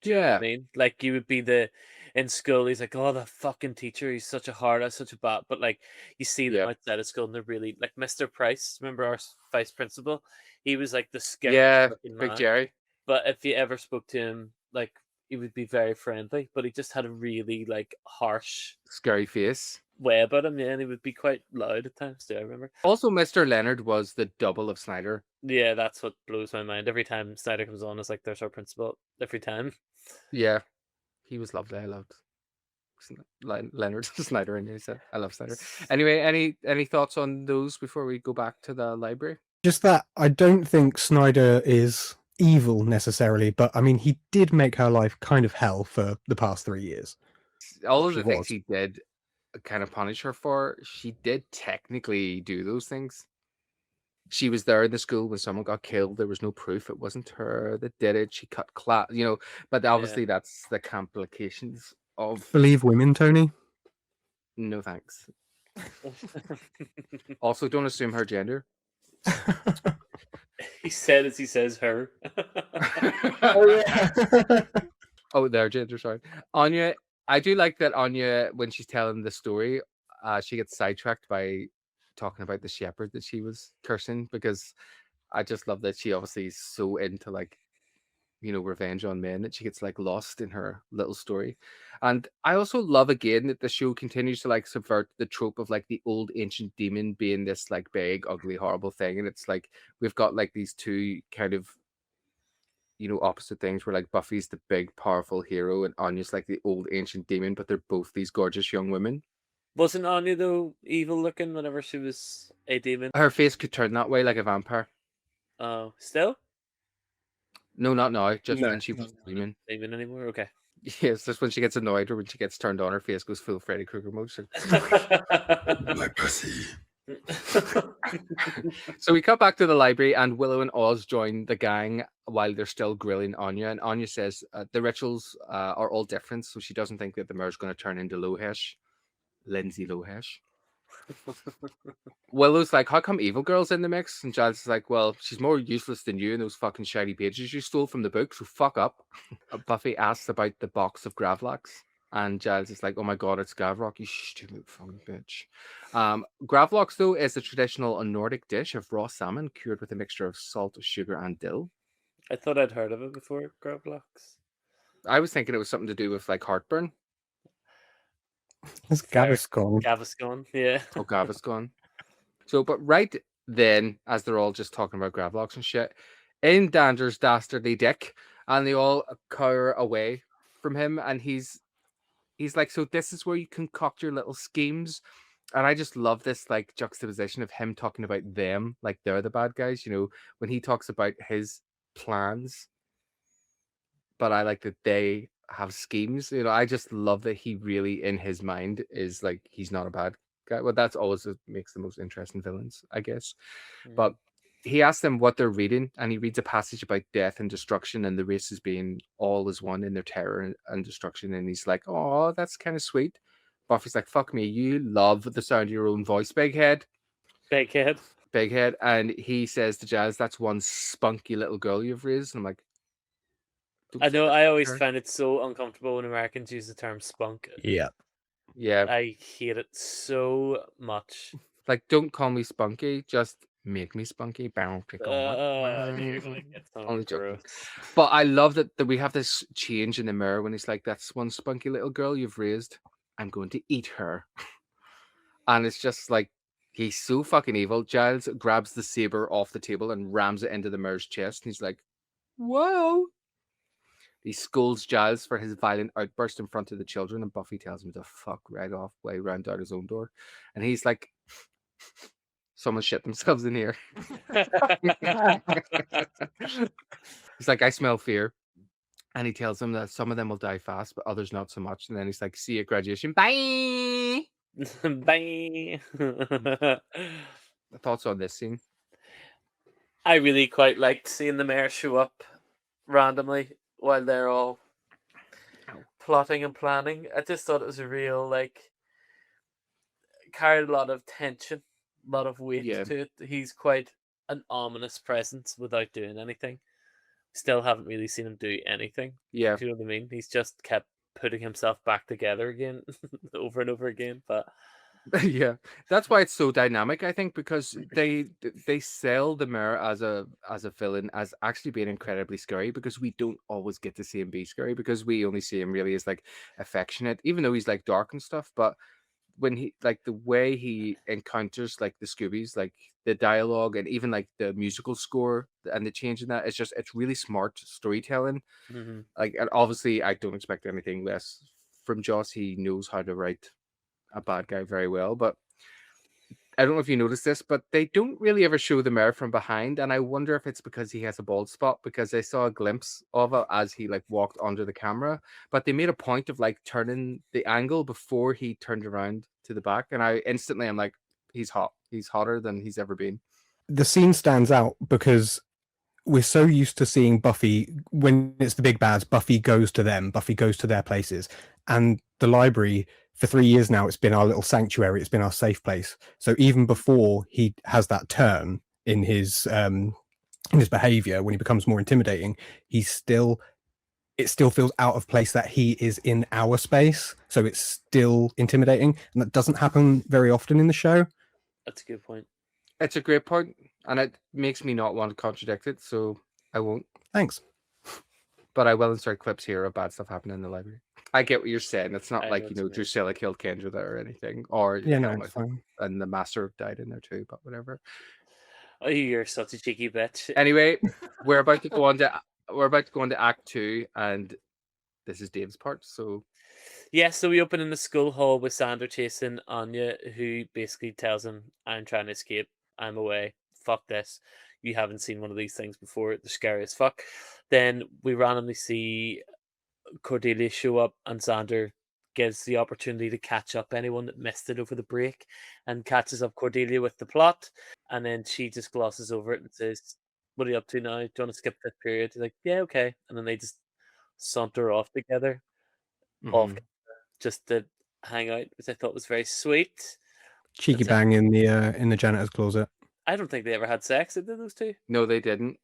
Do you know Yeah. what I mean? Like, you would be in school, he's like, oh, the fucking teacher, he's such a hard ass, such a bat. But like, you see them outside of school and they're really like Mr. Price, remember our vice principal? He was like the scariest looking Big man. Jerry. But if you ever spoke to him, like, he would be very friendly, but he just had a really like harsh, scary face way about him, yeah, and he would be quite loud at times too, I remember. Also, Mr. Leonard was the double of Snyder. Yeah, that's what blows my mind. Every time Snyder comes on, it's like, there's our principal. Every time. Yeah. He was lovely. I loved Leonard Snyder, and he said, I love Snyder. Anyway, any thoughts on those before we go back to the library? Just that I don't think Snyder is evil necessarily, but I mean, he did make her life kind of hell for the past 3 years. All of the things he did kind of punish her for, she did technically do those things. She was there in the school when someone got killed. There was no proof it wasn't her that did it. She cut class, but obviously that's the complications of... Believe women, Tony? No thanks. Also, don't assume her gender. He said as he says her. Oh, yeah. Oh, their gender, sorry. Anya, I do like that Anya, when she's telling the story, she gets sidetracked by talking about the shepherd that she was cursing, because I just love that she obviously is so into like, revenge on men that she gets like lost in her little story. And I also love again that the show continues to like subvert the trope of like the old ancient demon being this like big, ugly, horrible thing. And it's like we've got like these two kind of opposite things where like Buffy's the big, powerful hero and Anya's like the old ancient demon, but they're both these gorgeous young women. Wasn't Anya though evil looking whenever she was a demon? Her face could turn that way like a vampire. Oh, still? No, not now. Just when she was demon. Demon anymore? Okay. Yes, just when she gets annoyed or when she gets turned on, her face goes full Freddy Krueger mode. My pussy. So we cut back to the library, and Willow and Oz join the gang while they're still grilling Anya. And Anya says the rituals are all different, so she doesn't think that the mayor's going to turn into Lindsay Lohan. Willow's like, how come Evil Girl's in the mix? And Giles is like, well, she's more useless than you and those fucking shiny pages you stole from the book, so fuck up. Buffy asks about the box of Gravlocks, and Giles is like, oh my god, it's Gavrock, you stupid fucking bitch. Gravlocks, though, is a traditional Nordic dish of raw salmon cured with a mixture of salt, sugar, and dill. I thought I'd heard of it before, Gravlocks. I was thinking it was something to do with like heartburn. It's Gaviscon. Gaviscon, yeah. Oh, Gaviscon. So, but right then, as they're all just talking about Gravlocks and shit, in Dander's dastardly dick, and they all cower away from him, and he's like, so this is where you concoct your little schemes. And I just love this like juxtaposition of him talking about them like they're the bad guys, when he talks about his plans. But I like that they have schemes. I just love that he really, in his mind, is like, he's not a bad guy. Well, that's always what makes the most interesting villains, I guess. But he asks them what they're reading, and he reads a passage about death and destruction and the races being all as one in their terror and destruction. And he's like, oh, that's kind of sweet. Buffy's like, fuck me, you love the sound of your own voice, big head. Big head. Big head. And he says to Jazz, that's one spunky little girl you've raised. And I'm like, I know, I always find it so uncomfortable when Americans use the term spunk. Yeah. Yeah. I hate it so much. Like, don't call me spunky, just make me spunky. Only joking. But I love that we have this change in the mirror when he's like, that's one spunky little girl you've raised. I'm going to eat her. And it's just like, He's so fucking evil. Giles grabs the saber off the table and rams it into the mayor's chest. And he's like, whoa. He scolds Giles for his violent outburst in front of the children, and Buffy tells him to fuck right off way round out his own door. And he's like, someone shit themselves in here. He's like, I smell fear. And he tells them that some of them will die fast, but others not so much. And then he's like, see you at graduation. Bye. Bye. Thoughts on this scene? I really quite liked seeing the mayor show up randomly while they're all plotting and planning. I just thought it was a real, like, carried a lot of tension, a lot of weight to it. He's quite an ominous presence without doing anything. Still haven't really seen him do anything. Yeah. Do you know what I mean? He's just kept putting himself back together again over and over again. But yeah, that's why it's so dynamic, I think, because they sell the mayor as a villain as actually being incredibly scary, because we don't always get to see him be scary, because we only see him really as like affectionate, even though he's like dark and stuff. But when he, like, the way he encounters like the Scoobies, like the dialogue and even like the musical score and the change in that, it's really smart storytelling. Like, and obviously I don't expect anything less from Joss. He knows how to write a bad guy very well. But I don't know if you noticed this, but they don't really ever show the mayor from behind, and I wonder if it's because he has a bald spot, because I saw a glimpse of it as he like walked under the camera, but they made a point of like turning the angle before he turned around to the back, and I'm like, he's hot. He's hotter than he's ever been. The scene stands out because we're so used to seeing Buffy, when it's the big bads, Buffy goes to them, Buffy goes to their places. And the library, for 3 years now, it's been our little sanctuary, it's been our safe place. So even before he has that turn in his behavior, when he becomes more intimidating, it still feels out of place that he is in our space. So it's still intimidating. And that doesn't happen very often in the show. that's a good point. It's a great point, and it makes me not want to contradict it, so I won't. Thanks. But I will insert clips here of bad stuff happening in the library. I get what you're saying. It's not like, Drusilla killed Kendra there or anything. Or, It's fine. And the master died in there too, but whatever. Oh, you're such a cheeky bitch. Anyway, we're about to go on to Act 2, and this is Dave's part, so... Yeah, so we open in the school hall with Sander chasing Anya, who basically tells him, I'm trying to escape. I'm away. Fuck this. You haven't seen one of these things before. They're scary as fuck. Then we randomly see Cordelia show up, and Sander gives the opportunity to catch up anyone that missed it over the break, and catches up Cordelia with the plot. And then she just glosses over it and says, what are you up to now? Do you want to skip this period? He's like, yeah, okay. And then they just saunter off together. Off just to hang out, which I thought was very sweet. Cheeky bang in the janitor's closet. I don't think they ever had sex, did those two? No, they didn't.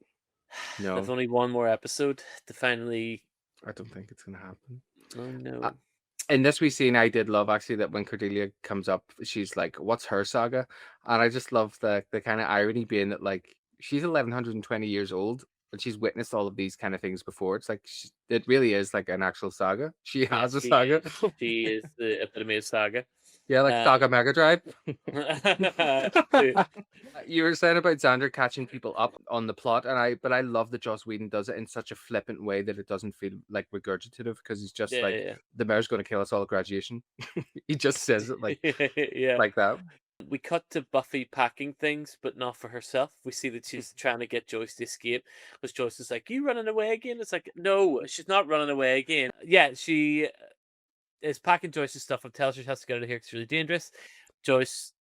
No. There's only one more episode to finally... I don't think it's going to happen. Oh, no. In this wee scene, I did love, actually, that when Cordelia comes up, she's like, what's her saga? And I just love the kind of irony being that, like, she's 1120 years old, and she's witnessed all of these kind of things before. It's like, it really is like an actual saga. She has a saga. She is the epitome of saga. Yeah, like Saga Mega Drive. You were saying about Xander catching people up on the plot, but I love that Joss Whedon does it in such a flippant way that it doesn't feel like regurgitative, because he's just the mayor's going to kill us all at graduation. He just says it like like that. We cut to Buffy packing things, but not for herself. We see that she's trying to get Joyce to escape, because Joyce is like, you running away again? It's like, no, she's not running away again. Yeah, she is packing Joyce's stuff and tells her she has to get out of here because it's really dangerous. Joyce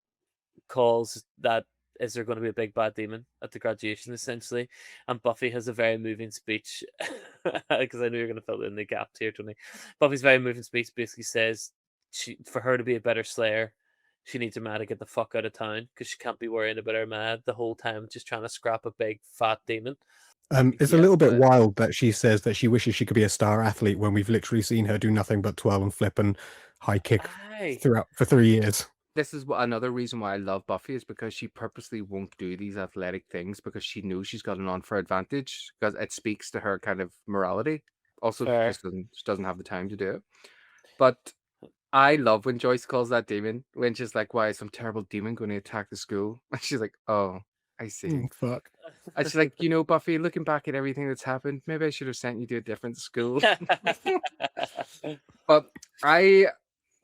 calls that, is there going to be a big bad demon at the graduation, essentially? And Buffy has a very moving speech, because I know you're going to fill in the gaps here, Tony. Buffy's very moving speech basically says, for her to be a better Slayer, she needs her ma to get the fuck out of town, because she can't be worrying about her ma the whole time, just trying to scrap a big fat demon. It's a little bit wild that she says that she wishes she could be a star athlete when we've literally seen her do nothing but twirl and flip and high kick throughout for 3 years. This is another reason why I love Buffy, is because she purposely won't do these athletic things, because she knows she's got an unfair advantage, because it speaks to her kind of morality. Also, she doesn't have the time to do it. But I love when Joyce calls that demon, when she's like, why is some terrible demon going to attack the school? And she's like, oh, I see. Fuck. And she's like, Buffy, looking back at everything that's happened, maybe I should have sent you to a different school. But I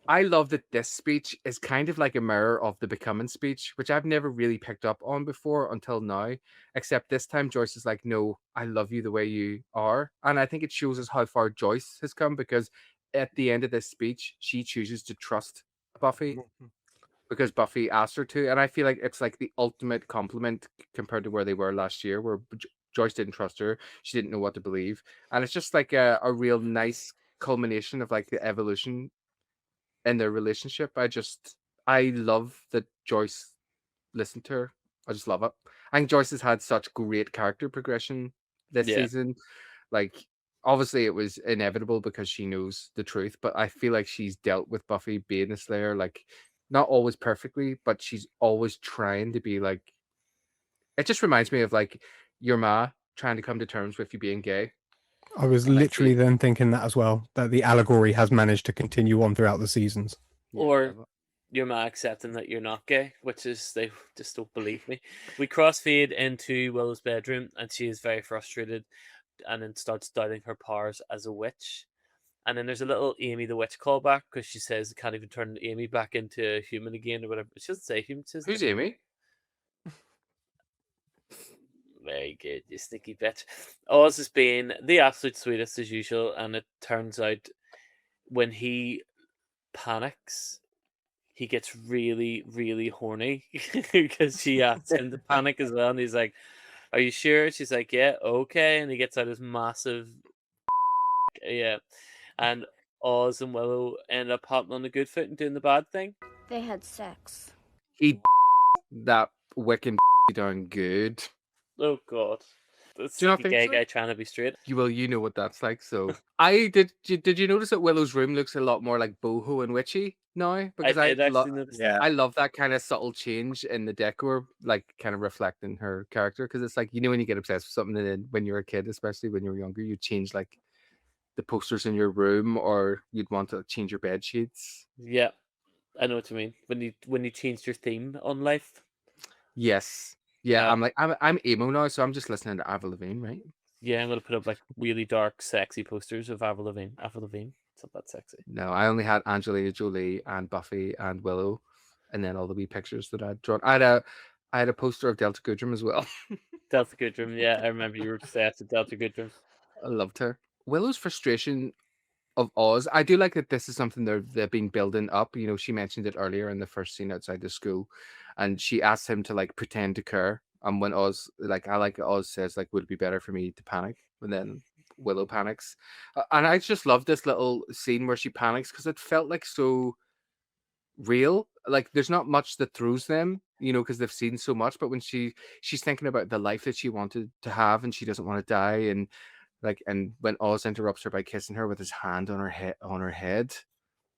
love that this speech is kind of like a mirror of the Becoming speech, which I've never really picked up on before until now, except this time Joyce is like, no, I love you the way you are. And I think it shows us how far Joyce has come, because at the end of this speech, she chooses to trust Buffy because Buffy asked her to. And I feel like it's like the ultimate compliment compared to where they were last year, where Joyce didn't trust her. She didn't know what to believe. And it's just like a real nice culmination of like the evolution in their relationship. I love that Joyce listened to her. I just love it. I think Joyce has had such great character progression this season. Like, obviously it was inevitable because she knows the truth, but I feel like she's dealt with Buffy being a Slayer, like, not always perfectly, but she's always trying to be like, it just reminds me of like your ma trying to come to terms with you being gay. I was literally then thinking that as well, that the allegory has managed to continue on throughout the seasons. Or your ma accepting that you're not gay, which is they just don't believe me. We crossfade into Willow's bedroom, and she is very frustrated, and then starts doubting her powers as a witch. And then there's a little Amy the witch callback because she says can't even turn Amy back into a human again or whatever. She doesn't say human. Who's Amy? Very good, you sneaky bitch. Oz has been the absolute sweetest as usual, and it turns out when he panics, he gets really, really horny because she asks him to panic as well, and he's like, "Are you sure?" She's like, "Yeah, okay," and he gets out his massive, and Oz and Willow end up hopping on the good foot and doing the bad thing. They had sex. He that wicked down good. Oh God. That's Do you not a think gay so? guy trying to be straight. You know what that's like. So did you notice that Willow's room looks a lot more like boho and witchy now? Because I did actually notice that. I love that kind of subtle change in the decor, like kind of reflecting her character. Because it's like, when you get obsessed with something, and then when you're a kid, especially when you're younger, you change like the posters in your room, or you'd want to change your bed sheets. Yeah, I know what you mean. When you changed your theme on life. Yes. Yeah, I'm emo now, so I'm just listening to Avril Lavigne, right? Yeah, I'm gonna put up like really dark, sexy posters of Avril Lavigne. Avril Lavigne, it's not that sexy. No, I only had Angelina Jolie and Buffy and Willow, and then all the wee pictures that I'd drawn. I had a poster of Delta Goodrem as well. Delta Goodrem, yeah, I remember you were obsessed with Delta Goodrem. I loved her. Willow's frustration of Oz, I do like that this is something they've been building up. She mentioned it earlier in the first scene outside the school, and she asked him to like pretend to care. And when Oz, like, I like Oz says, like, would it be better for me to panic? And then Willow panics. And I just love this little scene where she panics because it felt like so real. Like, there's not much that throws them, because they've seen so much. But when she's thinking about the life that she wanted to have, and she doesn't want to die, and when Oz interrupts her by kissing her with his hand on her head,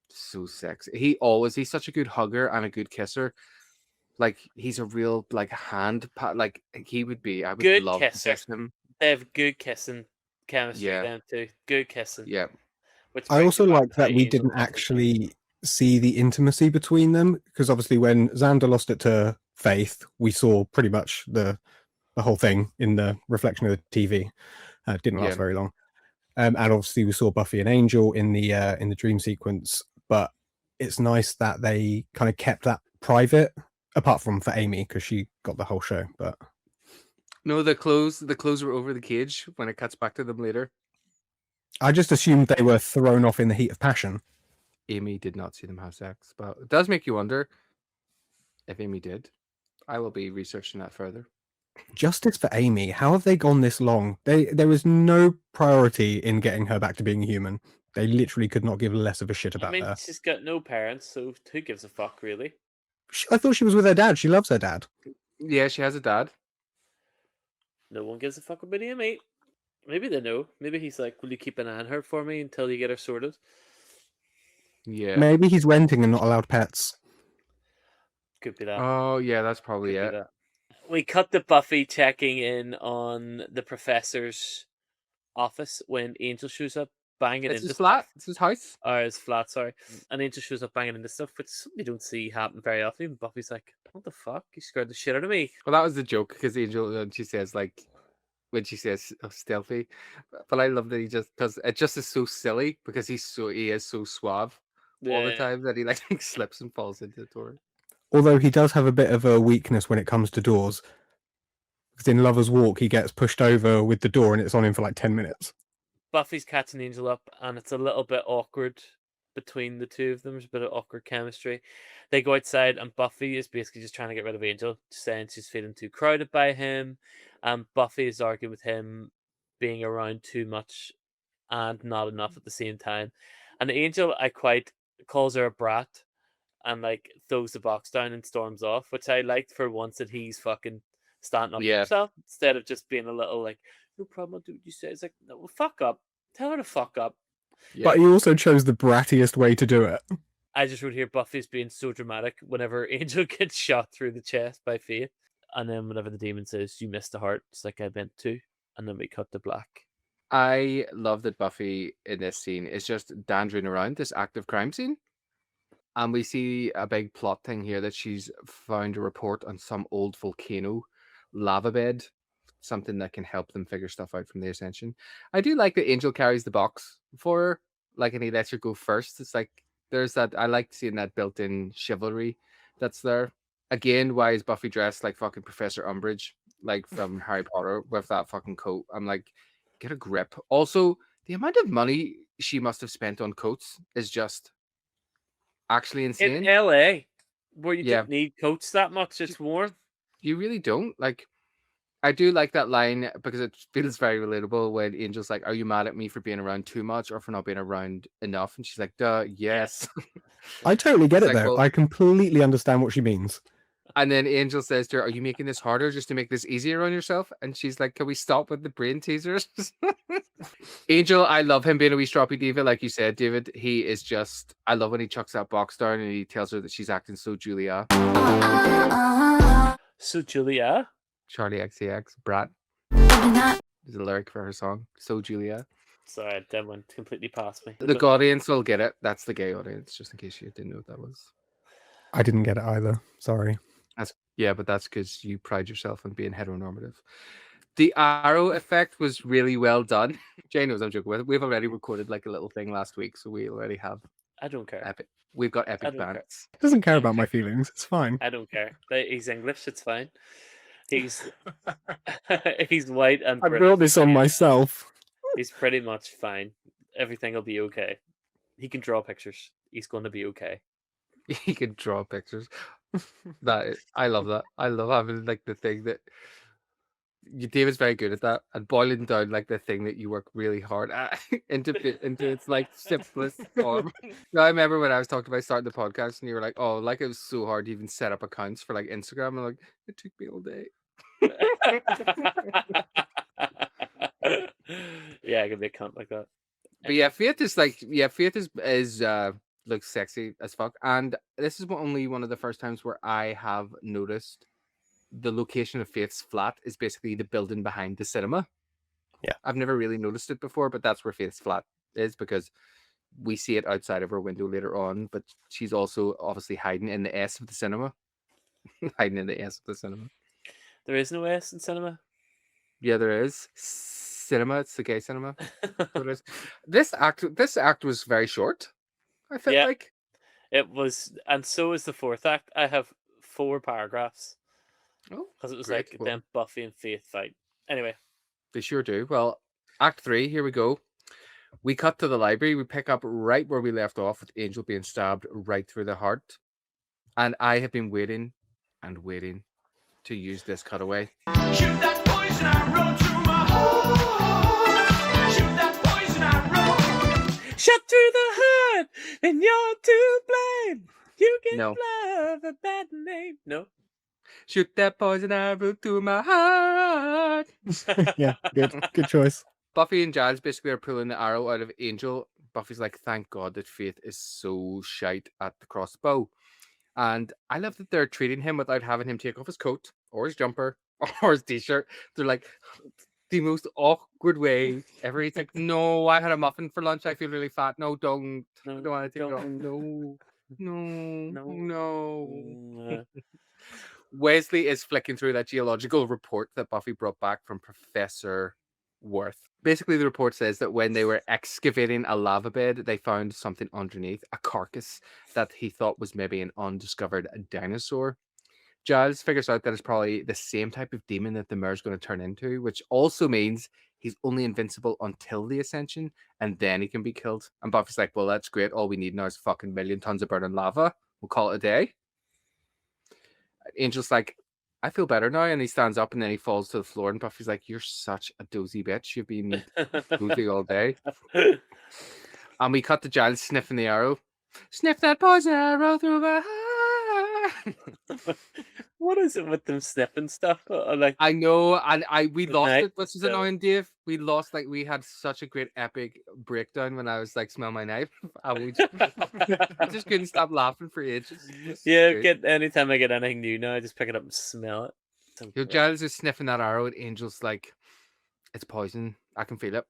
so sexy. He's such a good hugger and a good kisser. Like, he's a real like hand pat. Like, he would be. I would good love kisser. to kiss him. They have good kissing chemistry. Yeah. Them too. Good kissing. Yeah. Which I also like that we didn't actually see the intimacy between them, because obviously when Xander lost it to Faith, we saw pretty much the whole thing in the reflection of the TV. It didn't last very long. And obviously we saw Buffy and Angel in the dream sequence, but it's nice that they kind of kept that private, apart from for Amy, because she got the whole show. But no, the clothes were over the cage when it cuts back to them later. I just assumed they were thrown off in the heat of passion. Amy did not see them have sex, but it does make you wonder if Amy did. I will be researching that further. Justice for Amy. How have they gone this long? There was no priority in getting her back to being human. They literally could not give less of a shit about her. She's got no parents, so who gives a fuck, really? I thought she was with her dad. She loves her dad. Yeah, she has a dad. No one gives a fuck about Amy. Maybe they know. Maybe he's like, will you keep an eye on her for me until you get her sorted? Yeah. Maybe he's renting and not allowed pets. Could be that. Oh, yeah, that's probably it. We cut to Buffy checking in on the professor's office when Angel shows up banging It's into his flat. It's his house. Or his flat, sorry. And Angel shows up banging into stuff, which is something you don't see happen very often. And Buffy's like, what the fuck? You scared the shit out of me. Well, that was the joke because Angel, she says like, when she says stealthy, but I love that he just because it just is so silly because he is so suave all the Yeah. time that he like slips and falls into the door. Although he does have a bit of a weakness when it comes to doors. Because in Lover's Walk, he gets pushed over with the door and it's on him for like 10 minutes. Buffy's catching Angel up, and it's a little bit awkward between the two of them. There's a bit of awkward chemistry. They go outside, and Buffy is basically just trying to get rid of Angel, saying she's feeling too crowded by him. And Buffy is arguing with him being around too much and not enough at the same time. And Angel, calls her a brat and like throws the box down and storms off, which I liked for once that he's fucking standing up for himself instead of just being a little like, no problem, I'll do what you say. It's like, no, well, fuck up. Tell her to fuck up. Yeah. But he also chose the brattiest way to do it. I just wrote here Buffy's being so dramatic whenever Angel gets shot through the chest by Faith. And then whenever the demon says, you missed the heart, it's like I meant to. And then we cut to black. I love that Buffy in this scene is just dandering around this active crime scene. And we see a big plot thing here that she's found a report on some old volcano lava bed, something that can help them figure stuff out from the ascension. I do like that Angel carries the box for her, like, and he lets her go first. It's like there's that. I like seeing that built-in chivalry that's there. Again, why is Buffy dressed like fucking Professor Umbridge, like from Harry Potter, with that fucking coat? I'm like, get a grip. Also, the amount of money she must have spent on coats is just actually insane. In LA, where you don't need coats that much, it's warm. You really don't. Like, I do like that line because it feels very relatable when Angel's like, are you mad at me for being around too much or for not being around enough? And she's like, duh, yes. I totally get It's it like, though. well- I completely understand what she means. And then Angel says to her, are you making this harder just to make this easier on yourself? And she's like, can we stop with the brain teasers? Angel, I love him being a wee stroppy diva. Like you said, David, he is just, I love when he chucks that box down and he tells her that she's acting so Julia. So Julia? Charlie XCX, Brat. There's a lyric for her song, So Julia. Sorry, that went completely past me. The audience will get it. That's the gay audience, just in case you didn't know what that was. I didn't get it either. Sorry. But that's because you pride yourself on being heteronormative. The arrow effect was really well done. Jay knows I'm joking with it. We've already recorded like a little thing last week, so we already have I don't care. epic. We've got I epic don't care. banners. He doesn't care about my feelings. It's fine. I don't care. He's English, it's fine. He's he's white and I British. brought this on myself. He's pretty much fine. Everything will be okay. He can draw pictures. He's going to be okay. He can draw pictures. I love that. I love having like the thing that David's very good at that, and boiling down like the thing that you work really hard at into its like simplest form. I remember when I was talking about starting the podcast, and you were like, "Oh, like it was so hard to even set up accounts for like Instagram." I'm like, it took me all day. Yeah, I can be a cunt like that. But yeah, Faith is looks sexy as fuck, and this is only one of the first times where I have noticed the location of Faith's flat is basically the building behind the cinema. Yeah, I've never really noticed it before, but that's where Faith's flat is because we see it outside of her window later on. But she's also obviously hiding in the S of the cinema. Hiding in the S of the cinema. There is no S in cinema. Yeah, there is cinema. It's the gay cinema. So it is. This act was very short. I felt like it was, and so is the fourth act. I have 4 paragraphs. Oh, because it was great. like then Buffy and Faith fight. Anyway, they sure do. Well, Act 3, here we go. We cut to the library. We pick up right where we left off with Angel being stabbed right through the heart. And I have been waiting and waiting to use this cutaway. Shoot that poison arrow through my heart. Shoot that poison arrow. Shot through the heart, and you're to blame. You give No. love a bad name. No. Shoot that poison arrow through my heart. Yeah, good choice. Buffy and Giles basically are pulling the arrow out of Angel. Buffy's like, thank God that Faith is so shite at the crossbow. And I love that they're treating him without having him take off his coat or his jumper or his t-shirt. They're like, the most awkward way ever. He's like, no, I had a muffin for lunch. I feel really fat. No, don't. I don't want to take it off. No. Wesley is flicking through that geological report that Buffy brought back from Professor Worth. Basically, the report says that when they were excavating a lava bed, they found something underneath, a carcass that he thought was maybe an undiscovered dinosaur. Giles figures out that it's probably the same type of demon that the mayor's going to turn into, which also means he's only invincible until the Ascension, and then he can be killed. And Buffy's like, well, that's great. All we need now is fucking million tons of burning lava. We'll call it a day. Angel's like, I feel better now. And he stands up and then he falls to the floor. And Buffy's like, you're such a dozy bitch. You've been dozy all day. And we cut to Giles sniffing the arrow. Sniff that poison arrow through my heart. What is it with them sniffing stuff? Like, I know, and we lost night, it. What's his annoying, Dave? We lost, like, we had such a great epic breakdown when I was like, smell my knife. I just couldn't stop laughing for ages. Yeah, anytime I get anything new now, I just pick it up and smell it. Your Giles is sniffing that arrow, and Angel's like, it's poison. I can feel it.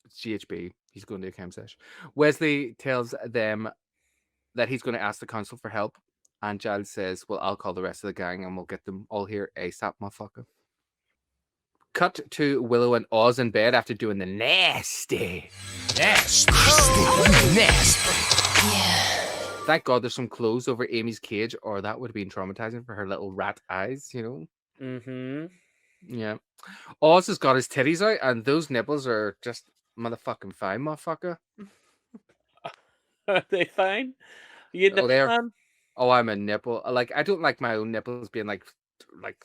It's GHB. He's going to a chem sesh. Wesley tells them that he's going to ask the council for help. And Giles says, well, I'll call the rest of the gang and we'll get them all here ASAP, motherfucker. Cut to Willow and Oz in bed after doing the nasty. Yeah. Thank God there's some clothes over Amy's cage, or that would have been traumatizing for her little rat eyes, you know? Mm-hmm. Yeah. Oz has got his titties out, and those nipples are just motherfucking fine, motherfucker. Are they fine? You nipple man? Oh, I'm a nipple. Like, I don't like my own nipples being like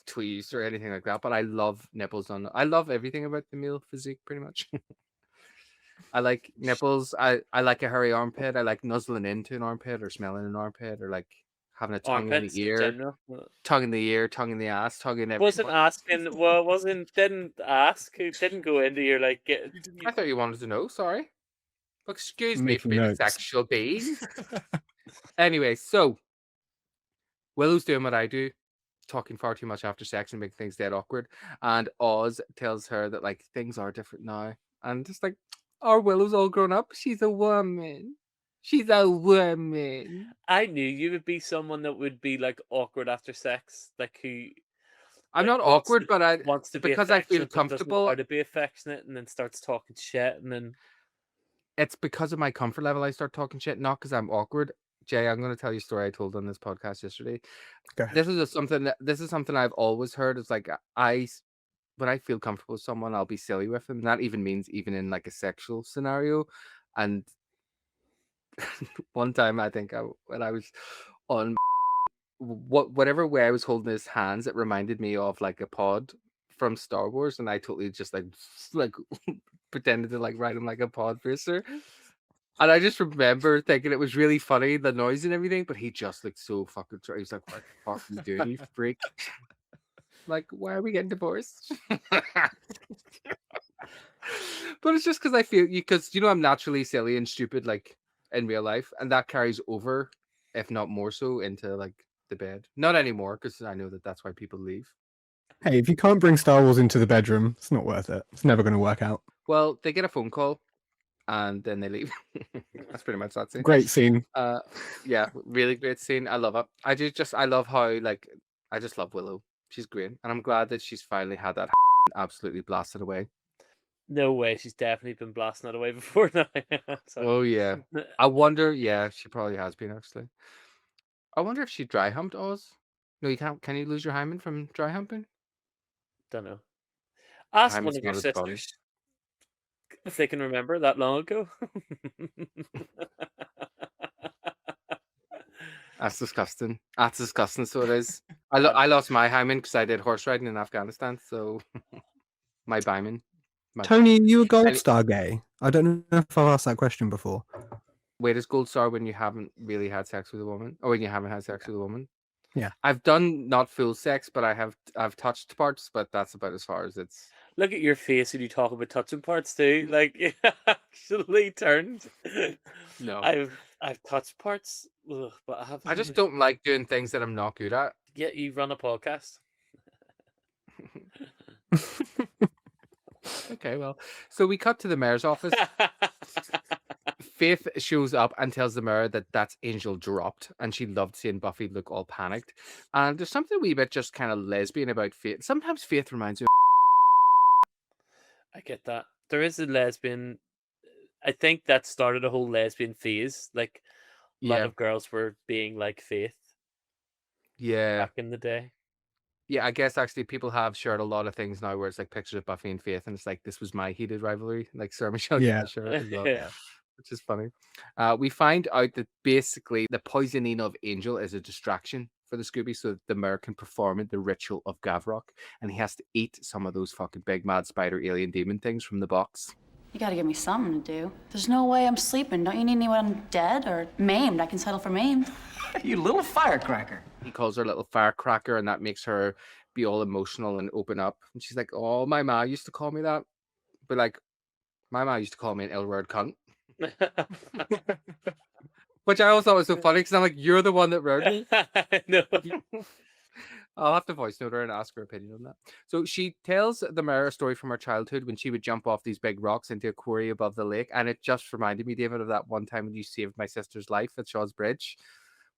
tweezed or anything like that, but I love nipples I love everything about the male physique, pretty much. I like nipples. I like a hairy armpit. I like nuzzling into an armpit or smelling an armpit or like having a tongue in the ear. Tongue in the ear, tongue in the ass, tongue in everything. Didn't ask. Didn't go into your like. I thought you wanted to know. Sorry. Excuse me for being a sexual being. Anyway, so Willow's doing what I do, talking far too much after sex and making things dead awkward. And Oz tells her that like things are different now. And just like, our Willow's all grown up. She's a woman. She's a woman. I knew you would be someone that would be like awkward after sex, like who. I'm not awkward, but I wants to be because I feel comfortable. How to be affectionate, and then starts talking shit, and then it's because of my comfort level. I start talking shit, not because I'm awkward. Jay, I'm going to tell you a story I told on this podcast yesterday. This is something I've always heard. It's like when I feel comfortable with someone, I'll be silly with them. That even means even in like a sexual scenario. And one time, I think when I was on whatever way I was holding his hands, it reminded me of like a pod from Star Wars, and I totally just like pretended to like ride him like a pod racer. And I just remember thinking it was really funny, the noise and everything, but he just looked so fucking. He was like, "What the fuck are you doing, you freak?" Like, why are we getting divorced? But it's just because I feel because I'm naturally silly and stupid, like in real life, and that carries over, if not more so, into like the bed. Not anymore, because I know that's why people leave. Hey, if you can't bring Star Wars into the bedroom, it's not worth it. It's never going to work out. Well, they get a phone call. And then they leave. That's pretty much that scene. Great scene. Yeah, really great scene. I love it. I love how I just love Willow. She's great, and I'm glad that she's finally had that absolutely blasted away. No way, she's definitely been blasting that away before now. Oh yeah, I wonder. Yeah, she probably has been actually. I wonder if she dry humped Oz. No, you can't. Can you lose your hymen from dry humping? Don't know. Ask one of your sisters. If they can remember that long ago. That's disgusting. That's disgusting. So it is. I lost my hymen because I did horse riding in Afghanistan. So my byman. Tony, you a gold star gay? I don't know if I've asked that question before. Wait, is gold star when you haven't really had sex with a woman, or when you haven't had sex with a woman? Yeah, I've done not full sex, but I've touched parts, but that's about as far as it's. Look at your face when you talk about touching parts too. Like you actually turned. No, I've touched parts, but I haven't. I just don't like doing things that I'm not good at. Yeah, you run a podcast. Okay, well, so we cut to the mayor's office. Faith shows up and tells the mayor that that's Angel dropped, and she loved seeing Buffy look all panicked. And there's something a wee bit just kind of lesbian about Faith. Sometimes Faith reminds me. I get that. There is a lesbian. I think that started a whole lesbian phase. Like a lot Yeah, of girls were being like Faith yeah, back in the day. yeah. I guess actually people have shared a lot of things now where it's like pictures of Buffy and Faith, and it's like this was my heated rivalry. Like Sarah Michelle Yeah. Gellar shared it as well. Yeah. Which is funny. We find out that basically the poisoning of Angel is a distraction for the Scooby so that the mayor can perform the ritual of Gavrok, and he has to eat some of those fucking big mad spider alien demon things from the box. You gotta give me something to do. There's no way I'm sleeping. Don't you need anyone dead or maimed? I can settle for maimed. You little firecracker. He calls her little firecracker, and that makes her be all emotional and open up. And she's like, "Oh, my ma used to call me that." But like, my ma used to call me an L-word cunt. Which I always thought was so funny because I'm like, you're the one that wrote me. No. I'll have to voice note her and ask her opinion on that. So she tells the mayor a story from her childhood when she would jump off these big rocks into a quarry above the lake. And it just reminded me, David, of that one time when you saved my sister's life at Shaw's Bridge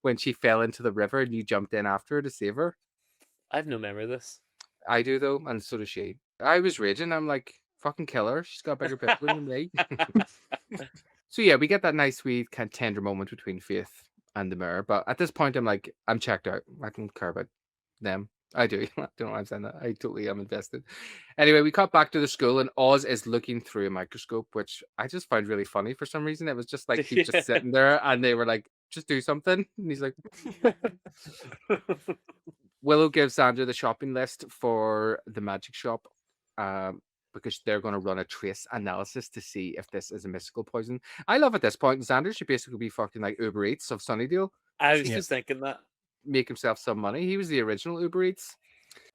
when she fell into the river and you jumped in after her to save her. I have no memory of this. I do, though, and so does she. I was raging. I'm like, fucking kill her. She's got a bigger pit than me. So yeah, we get that nice, sweet, kind of tender moment between Faith and the mayor. But at this point, I'm like, I'm checked out. I don't care about them. I do. I don't know why I'm saying that. I totally am invested. Anyway, we cut back to the school, and Oz is looking through a microscope, which I just found really funny for some reason. It was just like he's just sitting there, and they were like, just do something. And he's like, Willow gives Xander the shopping list for the magic shop. Because they're going to run a trace analysis to see if this is a mystical poison. I love at this point, Xander should basically be fucking like Uber Eats of Sunnydale. I was just thinking that. Make himself some money. He was the original Uber Eats.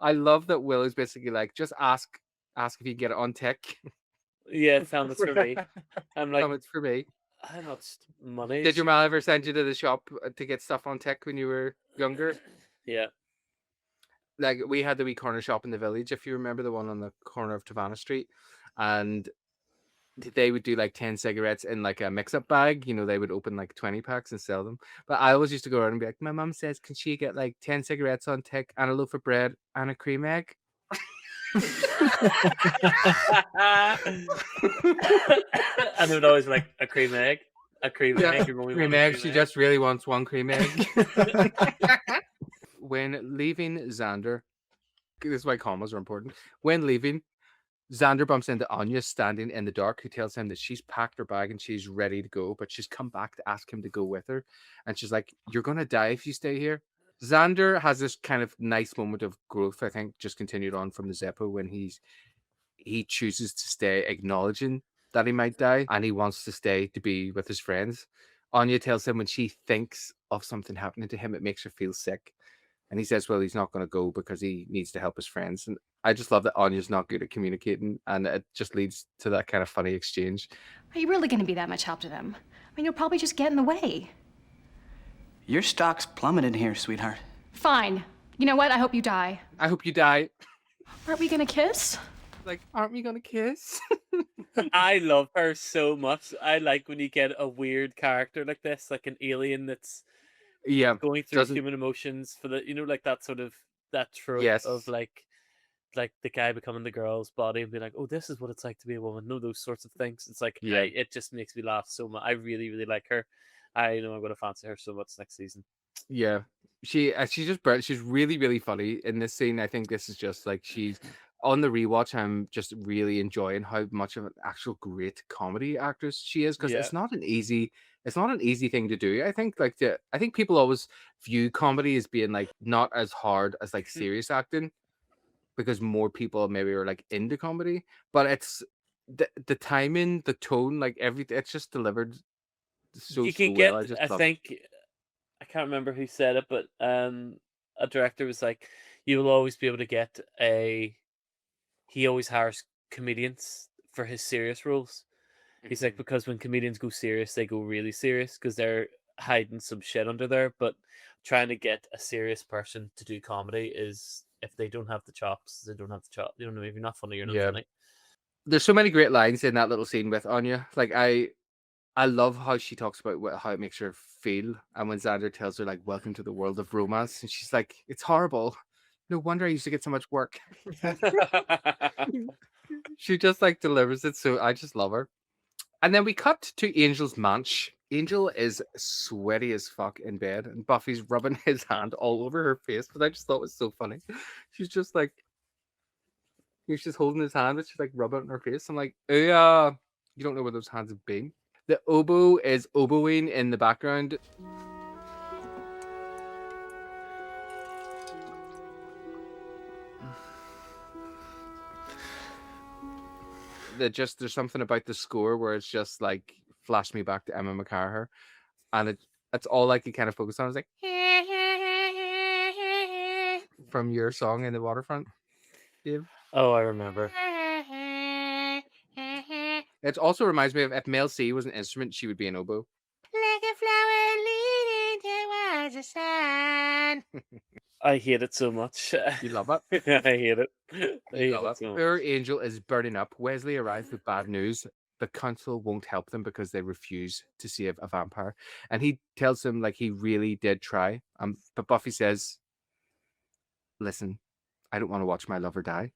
I love that Willow's basically like, just ask if you can get it on tick. Yeah, tell it's for me. I'm like, It's for me. I don't know, it's money. Did your mom ever send you to the shop to get stuff on tick when you were younger? Yeah. Like we had the wee corner shop in the village, if you remember, the one on the corner of Tavanna Street, and they would do like 10 cigarettes in like a mix-up bag. You know, they would open like 20 packs and sell them. But I always used to go around and be like, my mum says, can she get like 10 cigarettes on tick and a loaf of bread and a cream egg? And it would always be like a cream egg. A cream egg. Cream egg. She just really wants one cream egg. When leaving Xander, this is why commas are important. When leaving, Xander bumps into Anya standing in the dark, who tells him that she's packed her bag and she's ready to go, but she's come back to ask him to go with her. And she's like, you're going to die if you stay here. Xander has this kind of nice moment of growth, I think, just continued on from the Zeppo when he chooses to stay, acknowledging that he might die, and he wants to stay to be with his friends. Anya tells him when she thinks of something happening to him, it makes her feel sick. And he says, well, he's not going to go because he needs to help his friends. And I just love that Anya's not good at communicating, and it just leads to that kind of funny exchange. Are you really going to be that much help to them? I mean, you'll probably just get in the way. Your stock's plummeted here, sweetheart. Fine. You know what? I hope you die. I hope you die. Aren't we going to kiss? Like, aren't we going to kiss? I love her so much. I like when you get a weird character like this, like an alien that's going through human emotions for the, you know, like that sort of, that trope of like the guy becoming the girl's body and be like, oh, this is what it's like to be a woman. No, those sorts of things. It's like, it just makes me laugh so much. I really, really like her. I know I'm going to fancy her so much next season. Yeah, she's just brilliant. She's really, really funny in this scene. I think this is just like, she's on the rewatch. I'm just really enjoying how much of an actual great comedy actress she is, because it's not an easy thing to do. I think I think people always view comedy as being like not as hard as like serious acting, because more people maybe are like into comedy, but it's the timing, the tone, like everything, it's just delivered so well. I think I can't remember who said it, but a director was like, you will always be able to get he always hires comedians for his serious roles. He's like, because when comedians go serious, they go really serious because they're hiding some shit under there. But trying to get a serious person to do comedy is, if they don't have the chops, they don't have the chops. You know, if you're not funny, you're not funny. There's so many great lines in that little scene with Anya. Like I love how she talks about how it makes her feel, and when Xander tells her like "Welcome to the world of romance," and she's like, "It's horrible. No wonder I used to get so much work." She just like delivers it, so I just love her. And then we cut to Angel's manch. Angel is sweaty as fuck in bed, and Buffy's rubbing his hand all over her face, but I just thought it was so funny. She's just like, he's just holding his hand, but she's like rubbing it in her face. I'm like, yeah, you don't know where those hands have been. The oboe is oboing in the background. There's something about the score where it's just like flashed me back to Emma McCarthy, and it's all I could kind of focus on. I was like, from your song in the waterfront, Dave. Oh, I remember. It also reminds me of if Mel C was an instrument, she would be an oboe. Like a flower leading towards the sun. I hate it so much. You love it? I hate it. I hate love it so much. Poor Angel is burning up. Wesley arrives with bad news. The council won't help them because they refuse to save a vampire. And he tells them like he really did try. But Buffy says, listen, I don't want to watch my lover die.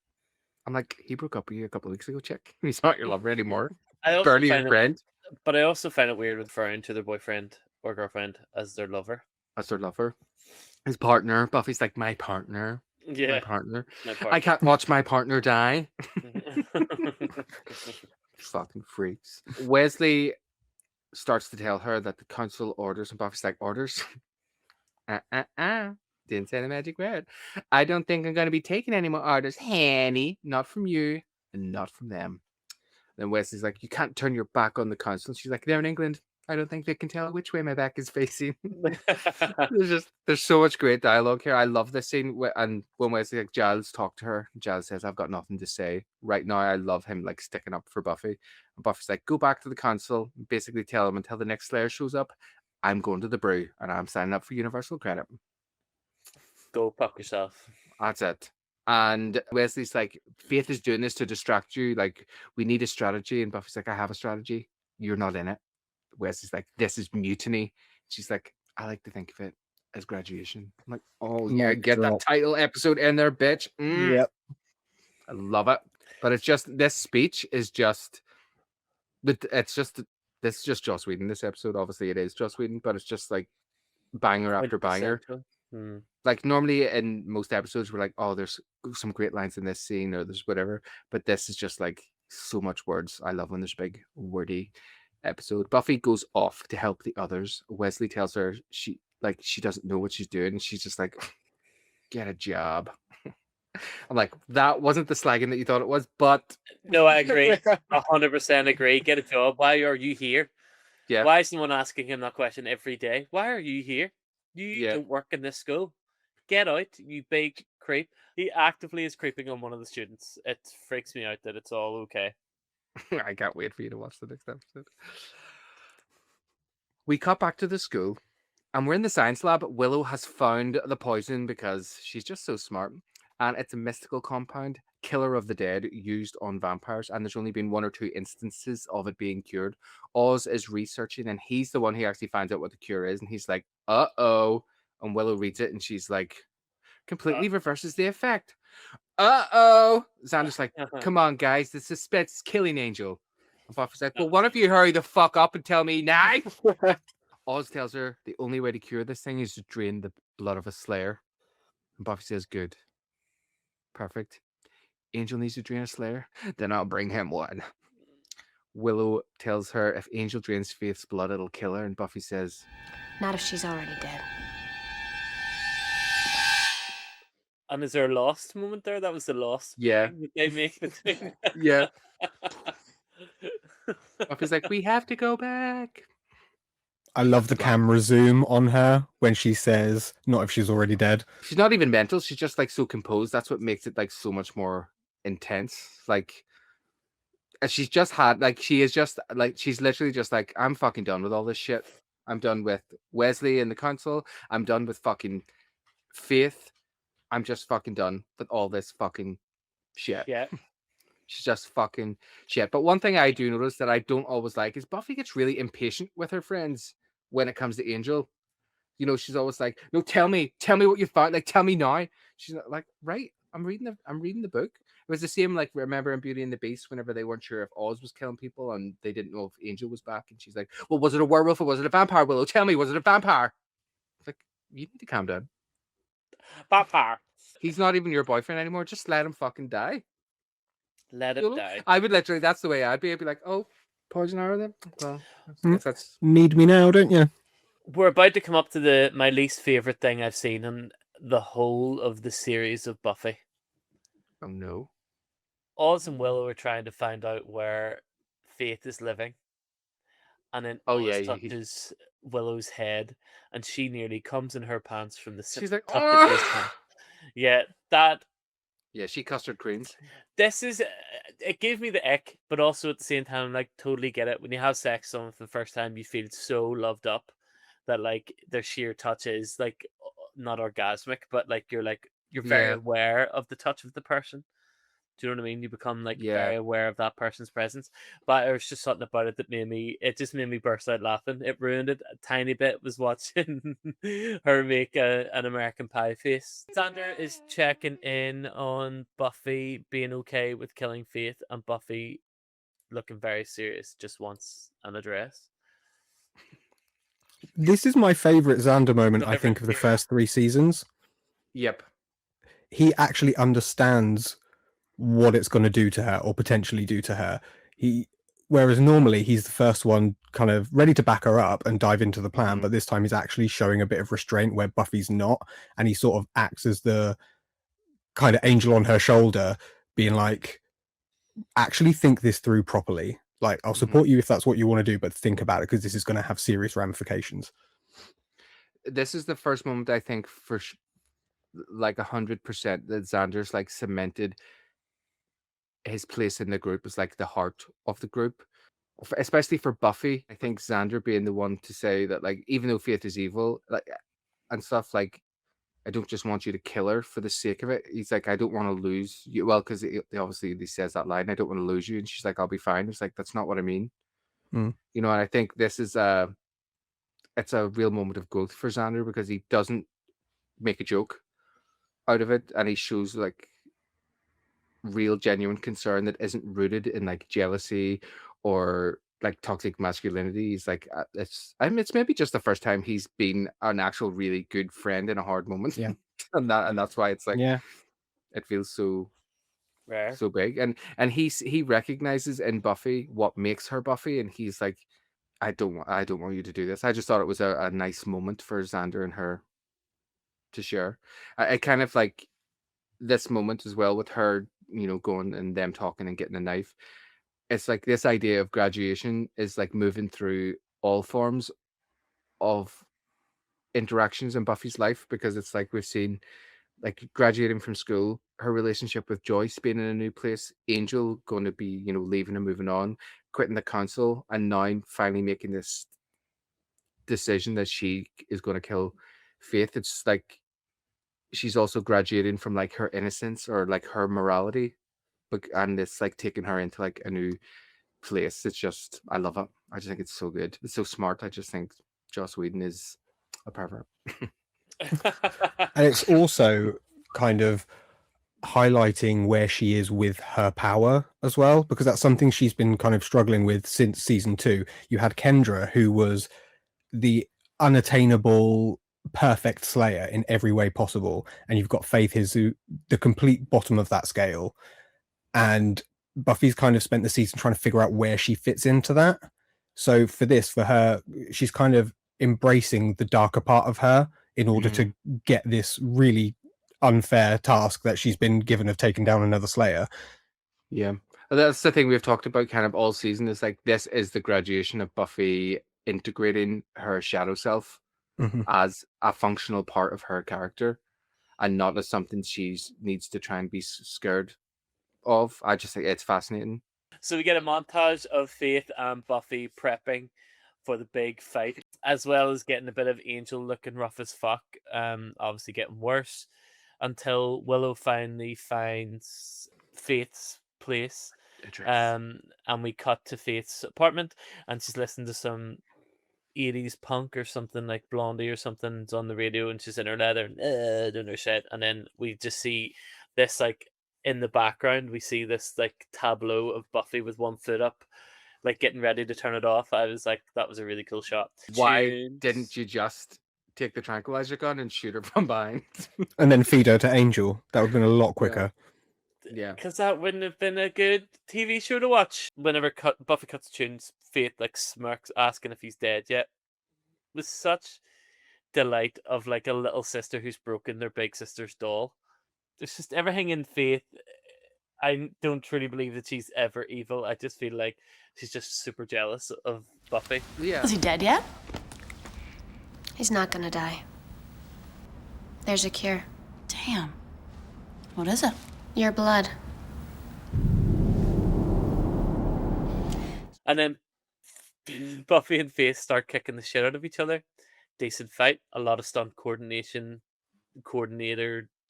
I'm like, he broke up with you a couple of weeks ago, chick. He's not your lover anymore. Barely your friend. But I also find it weird referring to their boyfriend or girlfriend as their lover. As their lover. His partner. Buffy's like, my partner. Yeah. My partner. My partner. I can't watch my partner die. Fucking freaks. Wesley starts to tell her that the council orders, and Buffy's like, orders? Didn't say the magic word. I don't think I'm going to be taking any more orders, honey. Not from you, and not from them. Then Wesley's like, you can't turn your back on the council. She's like, they're in England. I don't think they can tell which way my back is facing. There's so much great dialogue here. I love this scene. And when Wesley, like, Giles talked to her, Giles says, I've got nothing to say. Right now, I love him, like, sticking up for Buffy. And Buffy's like, go back to the council, basically tell them until the next Slayer shows up, I'm going to the brew, and I'm signing up for Universal Credit. Go fuck yourself. That's it. And Wesley's like, Faith is doing this to distract you. Like, we need a strategy. And Buffy's like, I have a strategy. You're not in it. Wesley's like, this is mutiny. She's like, I like to think of it as graduation. I'm like, oh yeah, get that title episode in there, bitch. Yep. I love it. But it's just, this speech is just, this is just Joss Whedon, this episode. Obviously it is Joss Whedon, but it's just like banger after banger. Like normally in most episodes we're like, oh, there's some great lines in this scene or there's whatever, but this is just like so much words. I love when there's big wordy episode. Buffy goes off to help the others. Wesley tells her she doesn't know what she's doing, and she's just like, get a job. I'm like, that wasn't the slagging that you thought it was, but no, I agree. 100% agree. Get a job. Why are you here? Yeah. Why is someone asking him that question every day? Why are you here? You don't work in this school. Get out, you big creep. He actively is creeping on one of the students. It freaks me out that it's all okay. I can't wait for you to watch the next episode. We cut back to the school, and we're in the science lab. Willow has found the poison because she's just so smart, and it's a mystical compound, killer of the dead, used on vampires, and there's only been 1 or 2 instances of it being cured. Oz is researching, and he's the one who actually finds out what the cure is, and he's like, uh-oh, and Willow reads it, and she's like, completely reverses the effect. Uh-oh. Xander's like, come on, guys, the suspense is killing Angel. And Buffy's like, well, one of you hurry the fuck up and tell me now. Oz tells her the only way to cure this thing is to drain the blood of a Slayer. And Buffy says, good. Perfect. Angel needs to drain a Slayer? Then I'll bring him one. Willow tells her if Angel drains Faith's blood, it'll kill her. And Buffy says, not if she's already dead. And is there a lost moment there? That was the lost. Yeah. They make the thing. Yeah. Buffy's like, we have to go back. I love the camera zoom on her when she says, not if she's already dead. She's not even mental. She's just like so composed. That's what makes it like so much more intense. Like, she's just had, like, she is just like, she's literally just like, I'm fucking done with all this shit. I'm done with Wesley and the council. I'm done with fucking Faith. I'm just fucking done with all this fucking shit. Yeah. She's just fucking shit. But one thing I do notice that I don't always like is Buffy gets really impatient with her friends when it comes to Angel. You know, she's always like, "No, tell me what you found. Like, tell me now." She's not like, "Right, I'm reading the book." It was the same, like, remember in Beauty and the Beast, whenever they weren't sure if Oz was killing people and they didn't know if Angel was back, and she's like, "Well, was it a werewolf or was it a vampire? Willow, tell me, was it a vampire?" It's like, you need to calm down. Vampire. He's not even your boyfriend anymore. Just let him fucking die. Let him die. I would literally. That's the way I'd be. I'd be like, "Oh, poison arrow then." Well, I guess that's Need me now, don't you? We're about to come up to my least favorite thing I've seen in the whole of the series of Buffy. Oh no. Oz and Willow are trying to find out where Faith is living. And then Oz touches Willow's head, and she nearly comes in her pants from the She's like, top of his pants. Yeah, that. Yeah, she custard creams. This is. It gave me the ick, but also at the same time, like, totally get it. When you have sex with someone for the first time, you feel so loved up that, like, their sheer touch is, like, not orgasmic, but, like, you're very aware of the touch of the person. Do you know what I mean? You become, like, very aware of that person's presence. But there was just something about it that made me burst out laughing. It ruined it a tiny bit, was watching her make an American Pie face. Xander is checking in on Buffy being okay with killing Faith, and Buffy looking very serious, just wants an address. This is my favorite Xander moment, I think, of the first 3 seasons. Yep. He actually understands what it's going to do to her, or potentially do to her. Whereas normally he's the first one kind of ready to back her up and dive into the plan, but this time he's actually showing a bit of restraint where Buffy's not, and he sort of acts as the kind of angel on her shoulder, being like, actually think this through properly. Like, I'll support you if that's what you want to do, but think about it, because this is going to have serious ramifications. This is the first moment, I think, for like 100% that Xander's like cemented his place in the group as like the heart of the group, especially for Buffy. I think Xander being the one to say that, like, even though Faith is evil, like, and stuff, like, I don't just want you to kill her for the sake of it. He's like, I don't want to lose you. Well, because obviously he says that line, I don't want to lose you, and she's like, I'll be fine. It's like, that's not what I mean. You know, and I think this is it's a real moment of growth for Xander, because he doesn't make a joke out of it, and he shows like real genuine concern that isn't rooted in like jealousy or like toxic masculinity. He's like, it's maybe just the first time he's been an actual really good friend in a hard moment. Yeah. and that's why it's like, yeah, it feels so rare, so big. And he recognizes in Buffy what makes her Buffy, and he's like, I don't want you to do this. I just thought it was a nice moment for Xander and her to share. I kind of like this moment as well with her, you know, going and them talking and getting a knife. It's like this idea of graduation is like moving through all forms of interactions in Buffy's life, because it's like we've seen, like, graduating from school, her relationship with Joyce being in a new place, Angel going to be, you know, leaving and moving on, quitting the council, and now finally making this decision that she is going to kill Faith. It's like she's also graduating from like her innocence or like her morality, and it's like taking her into like a new place. It's just, I love it. I just think it's so good. It's so smart. I just think Joss Whedon is a pervert. and it's also kind of highlighting where she is with her power as well, because that's something she's been kind of struggling with since season 2. You had Kendra, who was the unattainable perfect slayer in every way possible, and you've got Faith, who's the complete bottom of that scale, and Buffy's kind of spent the season trying to figure out where she fits into that. So for her, she's kind of embracing the darker part of her in order to get this really unfair task that she's been given of taking down another slayer. Yeah, that's the thing we've talked about kind of all season, is like, this is the graduation of Buffy integrating her shadow self as a functional part of her character, and not as something she needs to try and be scared of. I just think it's fascinating. So we get a montage of Faith and Buffy prepping for the big fight, as well as getting a bit of Angel looking rough as fuck, obviously getting worse, until Willow finally finds Faith's place And we cut to Faith's apartment, and she's listening to some 80s punk or something, like Blondie or something. It's on the radio, and she's in her leather doing her shit. And then we just see this, like, in the background, we see this, like, tableau of Buffy with one foot up, like, getting ready to turn it off. I was like, that was a really cool shot. Why didn't you just take the tranquilizer gun and shoot her from behind? And then feed her to Angel. That would have been a lot quicker. Yeah. Because that wouldn't have been a good TV show to watch. Whenever Buffy cuts tunes, Faith, like, smirks, asking if he's dead yet. With such delight of, like, a little sister who's broken their big sister's doll. There's just everything in Faith. I don't truly believe that she's ever evil. I just feel like she's just super jealous of Buffy. Yeah. Is he dead yet? He's not gonna die. There's a cure. Damn. What is it? Your blood. And then Buffy and Faith start kicking the shit out of each other. Decent fight. A lot of stunt coordinator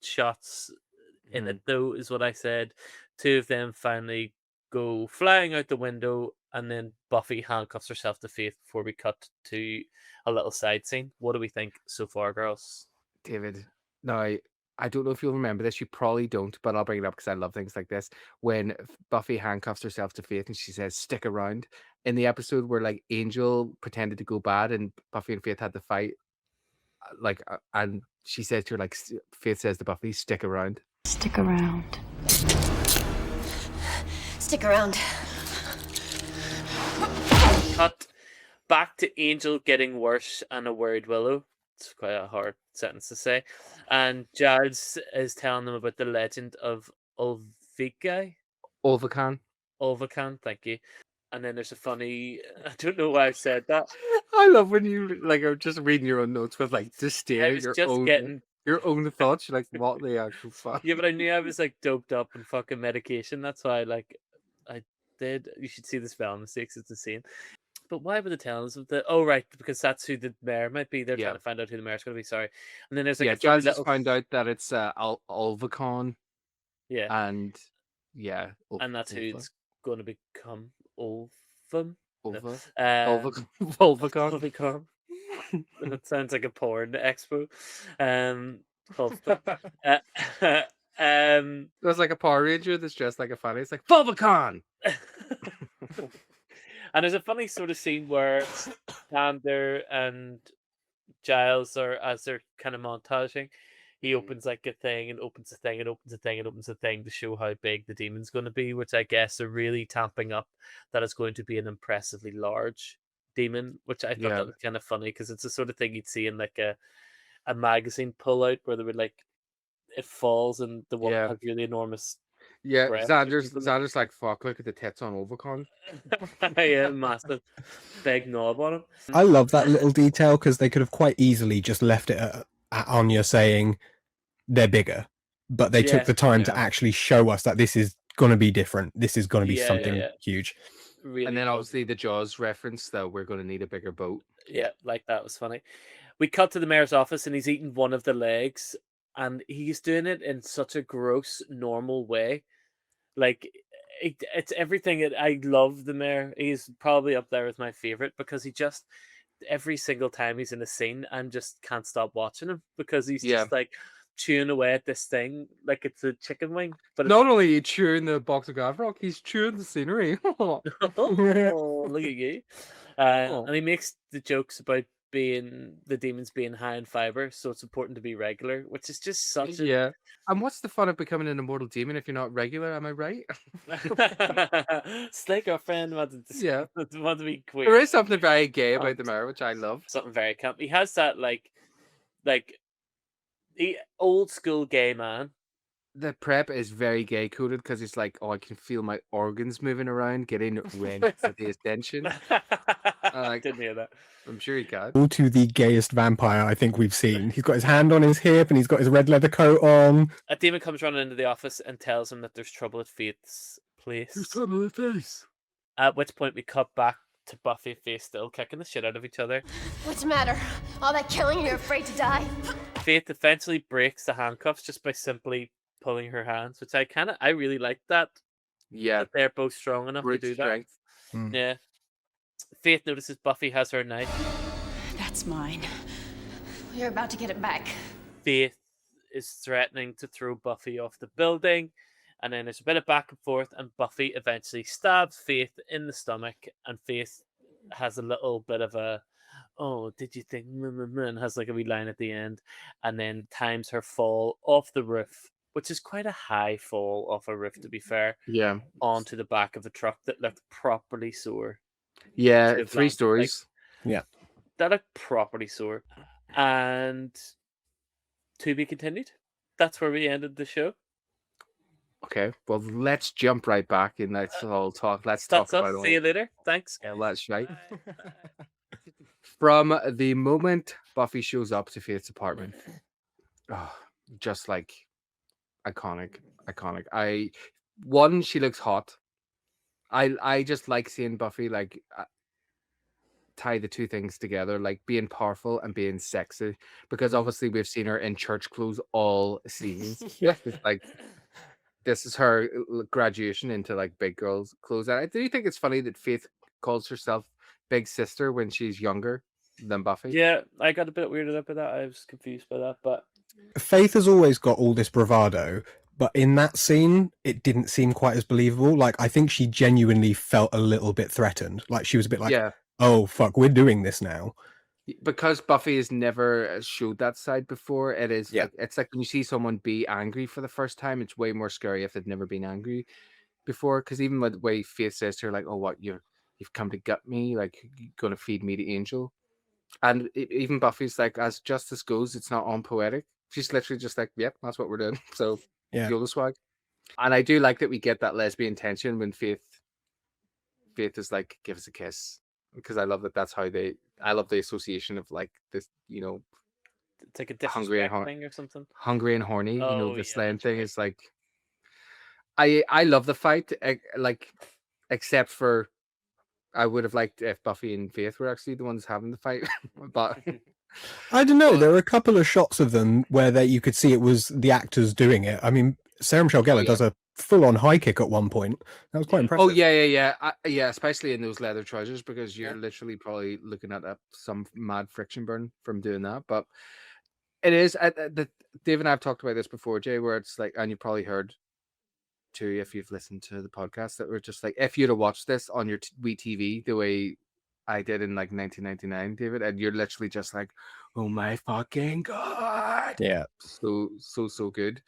shots in it, though, is what I said. Two of them finally go flying out the window, and then Buffy handcuffs herself to Faith before we cut to a little side scene. What do we think so far, girls? David, now, I don't know if you'll remember this. You probably don't, but I'll bring it up because I love things like this. When Buffy handcuffs herself to Faith and she says, "Stick around," in the episode where, like, Angel pretended to go bad and Buffy and Faith had to fight, and she says to her, like, Faith says to Buffy, "Stick around." Stick around. Stick around. Cut back to Angel getting worse and a worried Willow. It's quite a hard sentence to say. And Giles is telling them about the legend of Ulvican. Ulvican, thank you. And then there's a funny, I don't know why I said that. I love when you, like, are just reading your own notes with, like, just staring your own thoughts. You're like, what the actual fuck? Yeah, but I knew I was, like, doped up on fucking medication. That's why, like, I did. You should see the spelling mistakes. It's insane. But why were they telling us of the? Oh, right, because that's who the mayor might be. They're trying to find out who the mayor's going to be. Sorry. And then there's, like, Giles just found out that it's Ulvican. Yeah. And and that's who it's going to become. Ulvum. Ulvican. That sounds like a porn expo. There's, like, a Power Ranger that's dressed like a fanny. It's like Ulvican. And there's a funny sort of scene where Xander and Giles are, as they're kind of montaging, he opens, like, a thing and opens a thing and opens a thing and opens a thing to show how big the demon's going to be, which I guess are really tamping up that it's going to be an impressively large demon, which I thought that was kind of funny because it's the sort of thing you'd see in, like, a magazine pull out where they would, like, it falls and the one has really enormous. Yeah, Xander's like, fuck, look at the tits on Ulvican. Yeah, massive big knob on him. I love that little detail because they could have quite easily just left it at Anya saying they're bigger, but they took the time to actually show us that this is going to be different. This is going to be something huge. Really and then obviously the Jaws reference that we're going to need a bigger boat. Yeah, like that was funny. We cut to the mayor's office and he's eating one of the legs. And he's doing it in such a gross, normal way. Like, it's everything. I love the mayor. He's probably up there as my favorite because he just, every single time he's in a scene, I just can't stop watching him because he's just, like, chewing away at this thing like it's a chicken wing. But not only are you chewing the box of Gavrock, he's chewing the scenery. Oh, look at you. And he makes the jokes about the demons being high in fiber, so it's important to be regular, which is just such a And what's the fun of becoming an immortal demon if you're not regular? Am I right? It's like our friend wanted to be queer. There is something very gay about the mayor, which I love. Something very camp. He has that like old school gay man. The prep is very gay coded because it's like, oh, I can feel my organs moving around, getting ready for the attention. Didn't hear that. I'm sure he can. All to the gayest vampire I think we've seen. He's got his hand on his hip and he's got his red leather coat on. A demon comes running into the office and tells him that there's trouble at Faith's place. There's trouble at Faith's. At which point we cut back to Buffy and Faith still kicking the shit out of each other. What's the matter? All that killing, you're afraid to die? Faith eventually breaks the handcuffs just by simply pulling her hands, which I really like that Yeah, that they're both strong enough to brute do strength. Mm. that. Yeah. Faith notices Buffy has her knife. That's mine. You're about to get it back. Faith is threatening to throw Buffy off the building, and then there's a bit of back and forth, and Buffy eventually stabs Faith in the stomach, and Faith has a little bit of a, oh, did you think, and has like a wee line at the end, and then times her fall off the roof, which is quite a high fall off a roof, to be fair, Yeah. onto the back of a truck that looked properly sore. Yeah, Should have 3 landed, stories. Yeah. That looked properly sore. And to be continued. That's where we ended the show. Okay, well, let's jump right back and let's all talk. Let's talk That's us. about all. See you later. Thanks. Yeah, that's right. From the moment Buffy shows up to Faith's apartment, just like iconic. She looks hot. I just like seeing Buffy like tie the two things together, like being powerful and being sexy, because obviously we've seen her in church clothes all seasons. It's like this is her graduation into like big girls clothes. And I do think it's funny that Faith calls herself Big Sister when she's younger than Buffy. Yeah, I got a bit weirded up by that. I was confused by that, but Faith has always got all this bravado, but in that scene, it didn't seem quite as believable. Like, I think she genuinely felt a little bit threatened. Like, she was a bit like, Yeah. oh, fuck, we're doing this now. Because Buffy has never showed that side before. It is, Yeah. like, it's like when you see someone be angry for the first time, it's way more scary if they've never been angry before. Because even with the way Faith says to her, like, oh, what, you've come to gut me, like, you're going to feed me the angel. And even Buffy's like, as justice goes, it's not unpoetic. She's literally just like, yep, that's what we're doing. So, Yeah. YOLO swag. And I do like that we get that lesbian tension when Faith is like, give us a kiss. Because I love that that's how I love the association of like this, you know, it's like a hungry and disrespect thing or something. Hungry and horny, you know, Oh, the yeah, slaying that's thing right. is like, I love the fight, like, except for I would have liked if Buffy and Faith were actually the ones having the fight, but I don't know. There were a couple of shots of them where you could see it was the actors doing it. I mean, Sarah Michelle Gellar does a full-on high kick at one point. That was quite impressive. oh yeah, especially in those leather trousers, because you're literally probably looking at some mad friction burn from doing that. But it is Dave and I have talked about this before, Jay, where it's like, and you probably heard too if you've listened to the podcast, that we're just like, if you'd have watched this on your wee TV the way I did in like 1999, David, and you're literally just like, oh my fucking god, yeah, so good.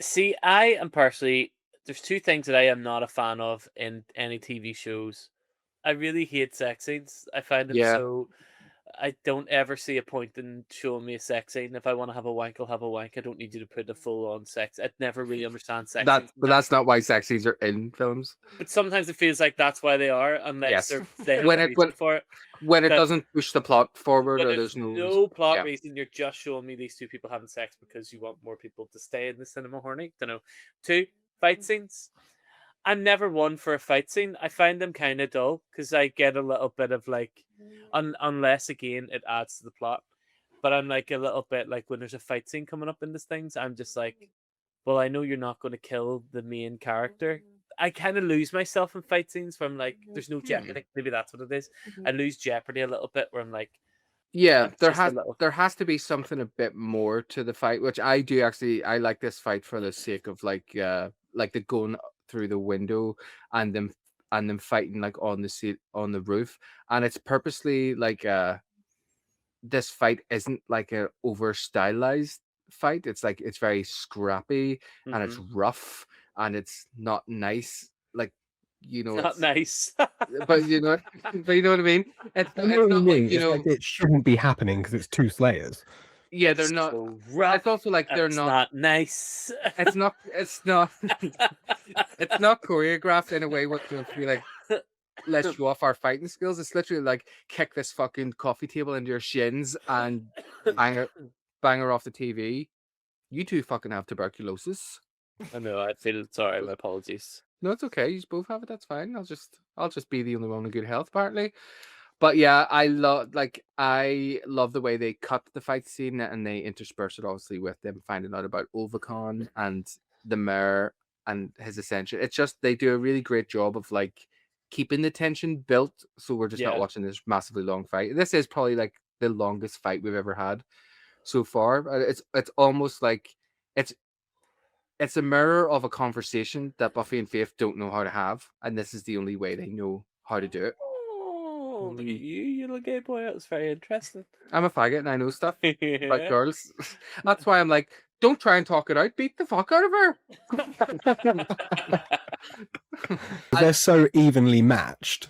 See, I am personally, there's two things that I am not a fan of in any TV shows. I really hate sex scenes. I find them so. I don't ever see a point in showing me a sex scene. If I want to have a wank, I'll have a wank. I don't need you to put a full-on sex. I'd never really understand sex scenes. But that's not why sex scenes are in films. But sometimes it feels like that's why they are, unless they have when a reason for it. When it doesn't push the plot forward, or there's no plot reason, you're just showing me these two people having sex because you want more people to stay in the cinema horny. Don't know. 2, fight scenes. I'm never one for a fight scene. I find them kind of dull because I get a little bit of like, unless again it adds to the plot. But I'm like a little bit like when there's a fight scene coming up in these things, I'm just like, well, I know you're not going to kill the main character. I kind of lose myself in fight scenes where I'm like, there's no jeopardy. Maybe that's what it is. I lose jeopardy a little bit where I'm like, yeah, there has to be something a bit more to the fight, which I do actually. I like this fight for the sake of like the going through the window and them fighting like on the seat on the roof, and it's purposely like this fight isn't like a over stylized fight. It's like it's very scrappy and it's rough and it's not nice. Like, you know, not nice. but you know what I mean. It's not like, you know, like it shouldn't be happening because it's two Slayers. Yeah, they're not. So rough. It's also like they're not nice. It's not. It's not choreographed in a way what's going to be like, let's show off our fighting skills. It's literally like, kick this fucking coffee table into your shins and bang her off the TV. You two fucking have tuberculosis. I know. I feel sorry. My apologies. No, it's okay. You both have it. That's fine. I'll just be the only one in good health, apparently. But yeah, I love the way they cut the fight scene and they intersperse it obviously with them finding out about Ovacon and the mayor and his ascension. It's just they do a really great job of like keeping the tension built, so we're just not watching this massively long fight. This is probably like the longest fight we've ever had so far. It's almost like it's a mirror of a conversation that Buffy and Faith don't know how to have, and this is the only way they know how to do it. Oh, look at you little gay boy. That was very interesting. I'm a faggot and I know stuff about girls. That's why I'm like, don't try and talk it out. Beat the fuck out of her. They're so evenly matched.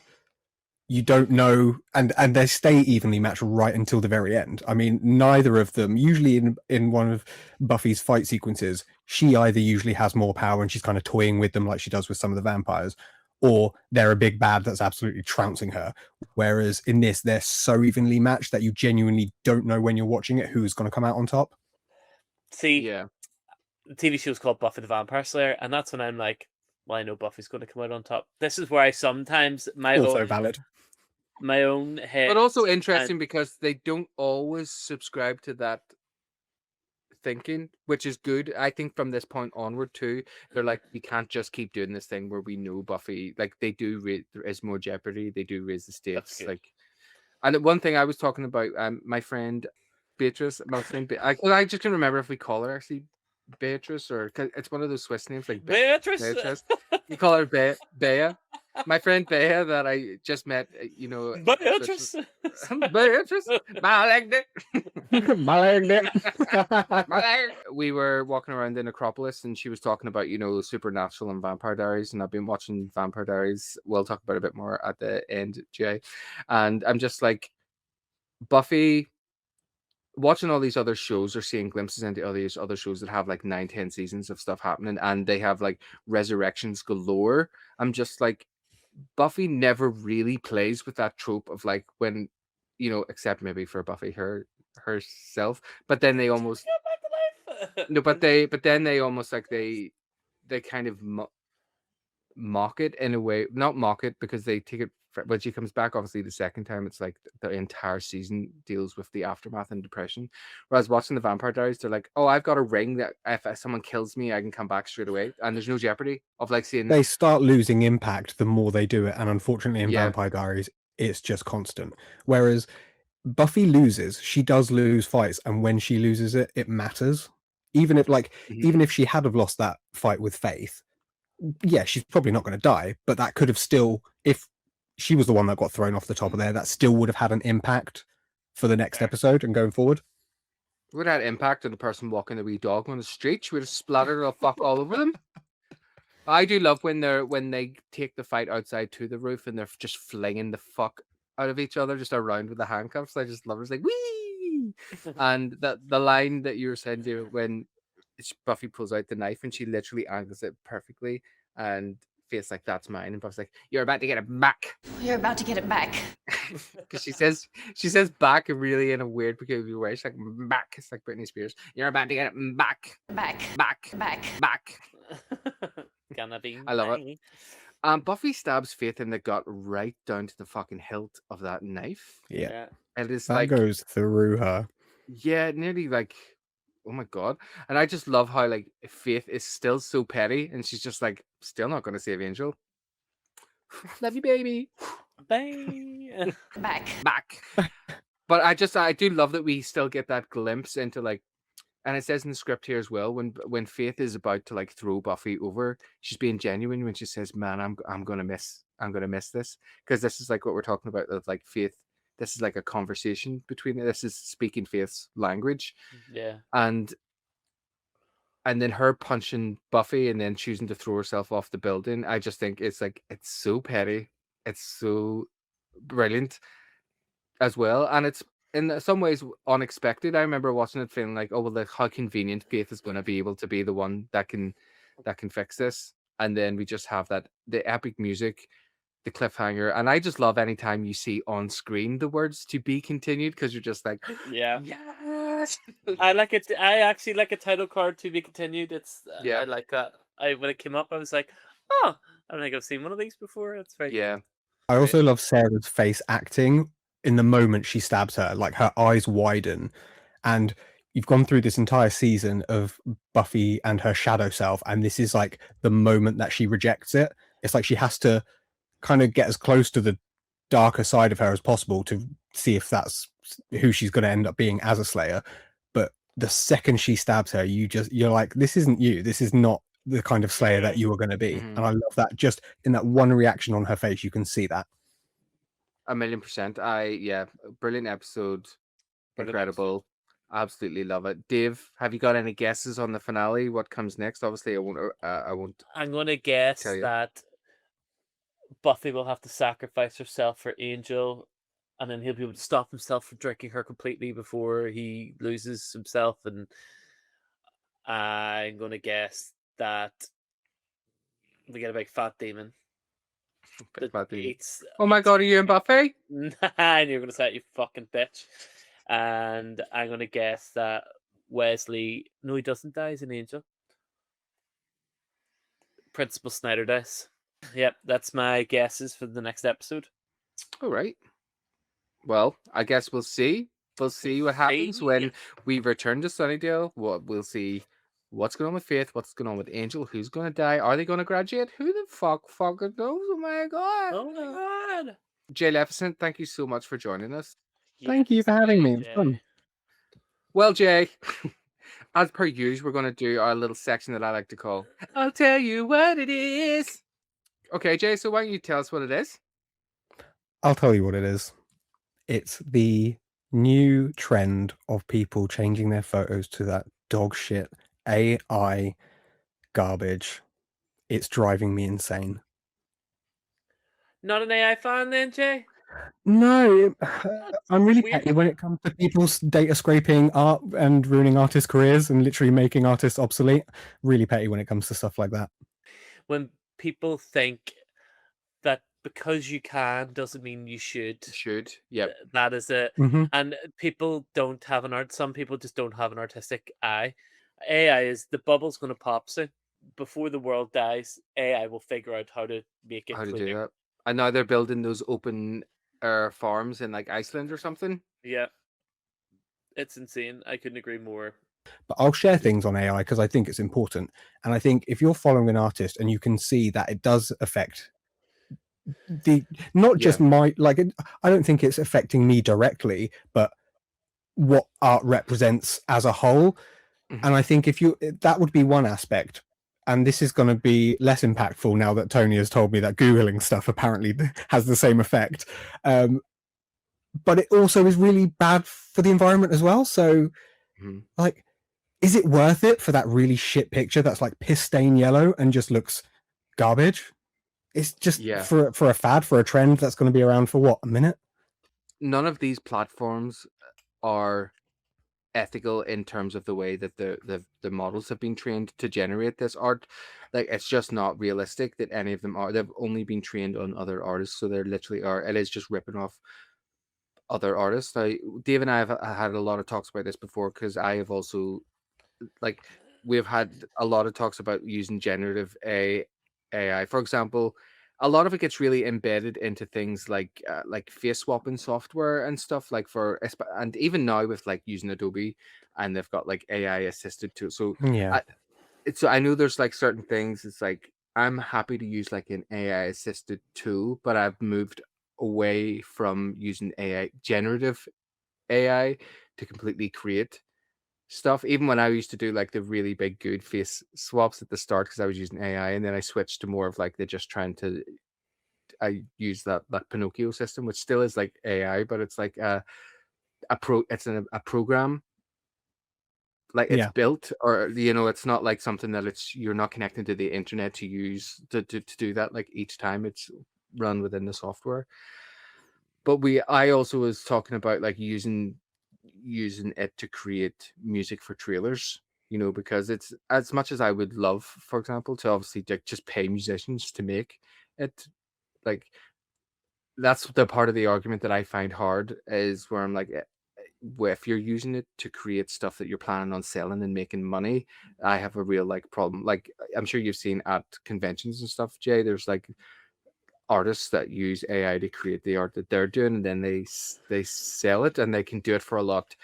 You don't know, and they stay evenly matched right until the very end. I mean, neither of them, usually in one of Buffy's fight sequences, she either usually has more power and she's kind of toying with them like she does with some of the vampires, or they're a big bad that's absolutely trouncing her. Whereas in this, they're so evenly matched that you genuinely don't know when you're watching it who's going to come out on top. See, the TV show's called Buffy the Vampire Slayer, and that's when I'm like, well, I know Buffy's going to come out on top. This is where I sometimes valid. My own head, but also interesting because they don't always subscribe to that thinking, which is good. I think from this point onward too, they're like, we can't just keep doing this thing where we know Buffy, like they do there is more jeopardy, they do raise the stakes, like. And one thing I was talking about, my friend Beatrice, I just can't remember if we call her actually Beatrice or, cause it's one of those Swiss names like Beatrice. You call her Bea. My friend Bea that I just met, you know. Beatrice. Beatrice. We were walking around in Acropolis and she was talking about, you know, Supernatural and Vampire Diaries, and I've been watching Vampire Diaries. We'll talk about it a bit more at the end, Jay. And I'm just like, Buffy, watching all these other shows or seeing glimpses into all these other shows that have like 9-10 seasons of stuff happening and they have like resurrections galore. I'm just like, Buffy never really plays with that trope of like when, you know, except maybe for Buffy herself, but then they almost but then they almost like they kind of mock it in a way, not mock it because they take it when she comes back. Obviously the second time it's like the entire season deals with the aftermath and depression, whereas watching the Vampire Diaries, they're like, oh, I've got a ring that if someone kills me I can come back straight away and there's no jeopardy of like seeing. They start losing impact the more they do it, and unfortunately in Vampire Diaries it's just constant. Whereas Buffy loses, she does lose fights, and when she loses it matters. Even if she had have lost that fight with Faith, yeah, she's probably not going to die, but that could have still, if she was the one that got thrown off the top of there, that still would have had an impact for the next episode and going forward. It would have had impact on the person walking the wee dog on the street. She would have splattered the fuck all over them. I do love when they take the fight outside to the roof and they're just flinging the fuck out of each other just around with the handcuffs. I just love it. It's like, wee! And the line that you were saying, David, when Buffy pulls out the knife and she literally angles it perfectly and Faith's like, that's mine, and Buffy's like, you're about to get it back. You're about to get it back. Because she says back really in a weird peculiar way. She's like, back. It's like Britney Spears. You're about to get it back. Back. Gonna be I love it. Buffy stabs Faith in the gut right down to the fucking hilt of that knife. Yeah. And it's that like goes through her. Yeah, nearly like, oh my god. And I just love how like Faith is still so petty and she's just like, still not gonna save Angel. Love you, baby. Bye. Back. But I do love that we still get that glimpse into like, and it says in the script here as well, when Faith is about to like throw Buffy over, she's being genuine when she says, man, I'm gonna miss this, because this is like what we're talking about of like Faith. This is like a conversation between, this is speaking Faith's language. Yeah. And then her punching Buffy and then choosing to throw herself off the building. I just think it's like, it's so petty. It's so brilliant as well. And it's in some ways unexpected. I remember watching it feeling like, oh, well, like how convenient Faith is going to be able to be the one that can fix this. And then we just have the epic music, the cliffhanger, and I just love anytime you see on screen the words "to be continued" because you're just like, yeah, yes. I like it. I actually like a title card, "to be continued." It's yeah, I like that. When it came up, I was like, oh, I don't think I've seen one of these before. It's very good. I also love Sarah's face acting in the moment she stabs her. Like her eyes widen, and you've gone through this entire season of Buffy and her shadow self, and this is like the moment that she rejects it. It's like she has to kind of get as close to the darker side of her as possible to see if that's who she's going to end up being as a Slayer. But the second she stabs her, you're like, this isn't you. This is not the kind of Slayer that you are going to be. And I love that. Just in that one reaction on her face, you can see that. 1,000,000%. Brilliant episode. Brilliant Incredible. Absolutely love it. Dave, have you got any guesses on the finale? What comes next? Obviously, I won't. I'm going to guess tell you. that Buffy will have to sacrifice herself for Angel, and then he'll be able to stop himself from drinking her completely before he loses himself. And I'm going to guess that we get a big fat demon. Oh my god, are you in Buffy? And you're going to say it, you fucking bitch. And I'm going to guess that Wesley... No, he doesn't die. He's an angel. Principal Snyder dies. Yep, that's my guesses for the next episode. All right. Well, I guess we'll see. We'll see what happens when we return to Sunnydale. We'll see what's going on with Faith, what's going on with Angel, who's going to die, are they going to graduate? Who the fucking knows? Oh my god! Oh my god! Jay Leveson, thank you so much for joining us. Thank you for having me. It's fun. Well, Jay, as per usual, we're going to do our little section that I like to call "I'll Tell You What It Is." Okay, Jay, so why don't you tell us what it is? I'll tell you what it is. It's the new trend of people changing their photos to that dog shit AI garbage. It's driving me insane. Not an AI fan then, Jay? No, I'm really petty when it comes to people's data scraping art and ruining artists' careers and literally making artists obsolete. Really petty when it comes to stuff like that. When people think that because you can doesn't mean you should. Yep. That is it. Mhm. And people don't have some people just don't have an artistic eye. AI is, the bubble's going to pop soon. Before the world dies, AI will figure out how to make it How to cleaner. do that. And now they're building those open air farms in like Iceland or something. Yeah. It's insane. I couldn't agree more. But I'll share things on AI because I think it's important. And I think if you're following an artist and you can see that it does affect not just my, like, I don't think it's affecting me directly, but what art represents as a whole. Mm-hmm. And I think that would be one aspect. And this is going to be less impactful now that Tony has told me that Googling stuff apparently has the same effect. But it also is really bad for the environment as well. So, like, is it worth it for that really shit picture that's like piss stain yellow and just looks garbage? It's just for a fad, for a trend that's going to be around for what, a minute? None of these platforms are ethical in terms of the way that the models have been trained to generate this art. Like, it's just not realistic that any of them are. They've only been trained on other artists, so they're literally it is just ripping off other artists. Now, Dave and I have had a lot of talks about this before, because I have also, like, we've had a lot of talks about using generative AI. For example, a lot of it gets really embedded into things like face swapping software and stuff, like and even now with like using Adobe, and they've got like AI assisted tools. So so I know there's like certain things. It's like, I'm happy to use like an AI assisted tool, but I've moved away from using generative AI to completely create stuff. Even when I used to do like the really big good face swaps at the start, because I was using AI, and then I switched to more of like I use that Pinocchio system, which still is like AI, but it's like a program, like it's built, or it's not like something that you're not connecting to the internet to use to do that. Like, each time it's run within the software. But I also was talking about like using it to create music for trailers, because it's, as much as I would love, for example, to obviously just pay musicians to make it, like, that's the part of the argument that I find hard, is where I'm like, if you're using it to create stuff that you're planning on selling and making money, I have a real like problem. Like, I'm sure you've seen at conventions and stuff, Jay, there's like artists that use AI to create the art that they're doing, and then they sell it, and they can do it for a lot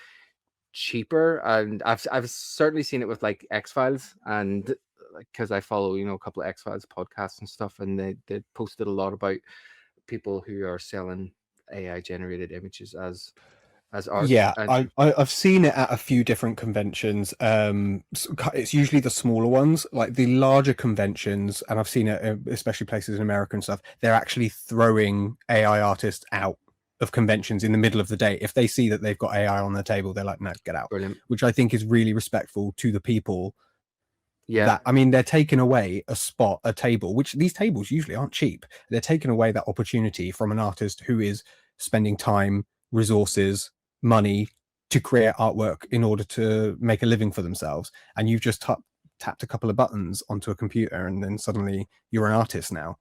cheaper, and I've certainly seen it with like X-Files, and like because I follow a couple of X-Files podcasts and stuff, and they posted a lot about people who are selling AI generated images as art. Yeah, And I've seen it at a few different conventions. It's usually the smaller ones, like the larger conventions, and I've seen it, especially places in America and stuff. They're actually throwing AI artists out of conventions in the middle of the day. If they see that they've got AI on their table, they're like, "No, get out." Brilliant. Which I think is really respectful to the people. Yeah. That, I mean, they're taking away a table, which these tables usually aren't cheap. They're taking away that opportunity from an artist who is spending time, resources, money to create artwork in order to make a living for themselves. And you've just tapped a couple of buttons onto a computer, and then suddenly you're an artist now.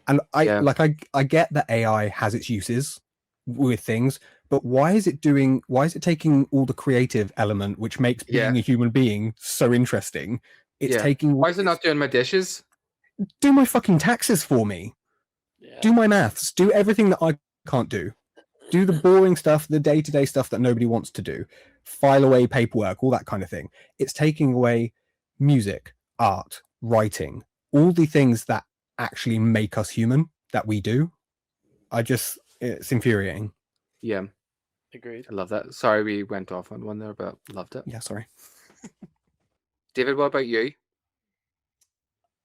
And I get that AI has its uses with things, but why is it taking all the creative element which makes being a human being so interesting? It's taking. Why is it not doing my dishes? Do my fucking taxes for me. Yeah. Do my maths. Do everything that I can't do. Do the boring stuff, the day-to-day stuff that nobody wants to do. File away paperwork, all that kind of thing. It's taking away music, art, writing, all the things that actually make us human that we do. It's infuriating. Yeah. Agreed. I love that. Sorry we went off on one there, but loved it. Yeah, sorry. David, what about you?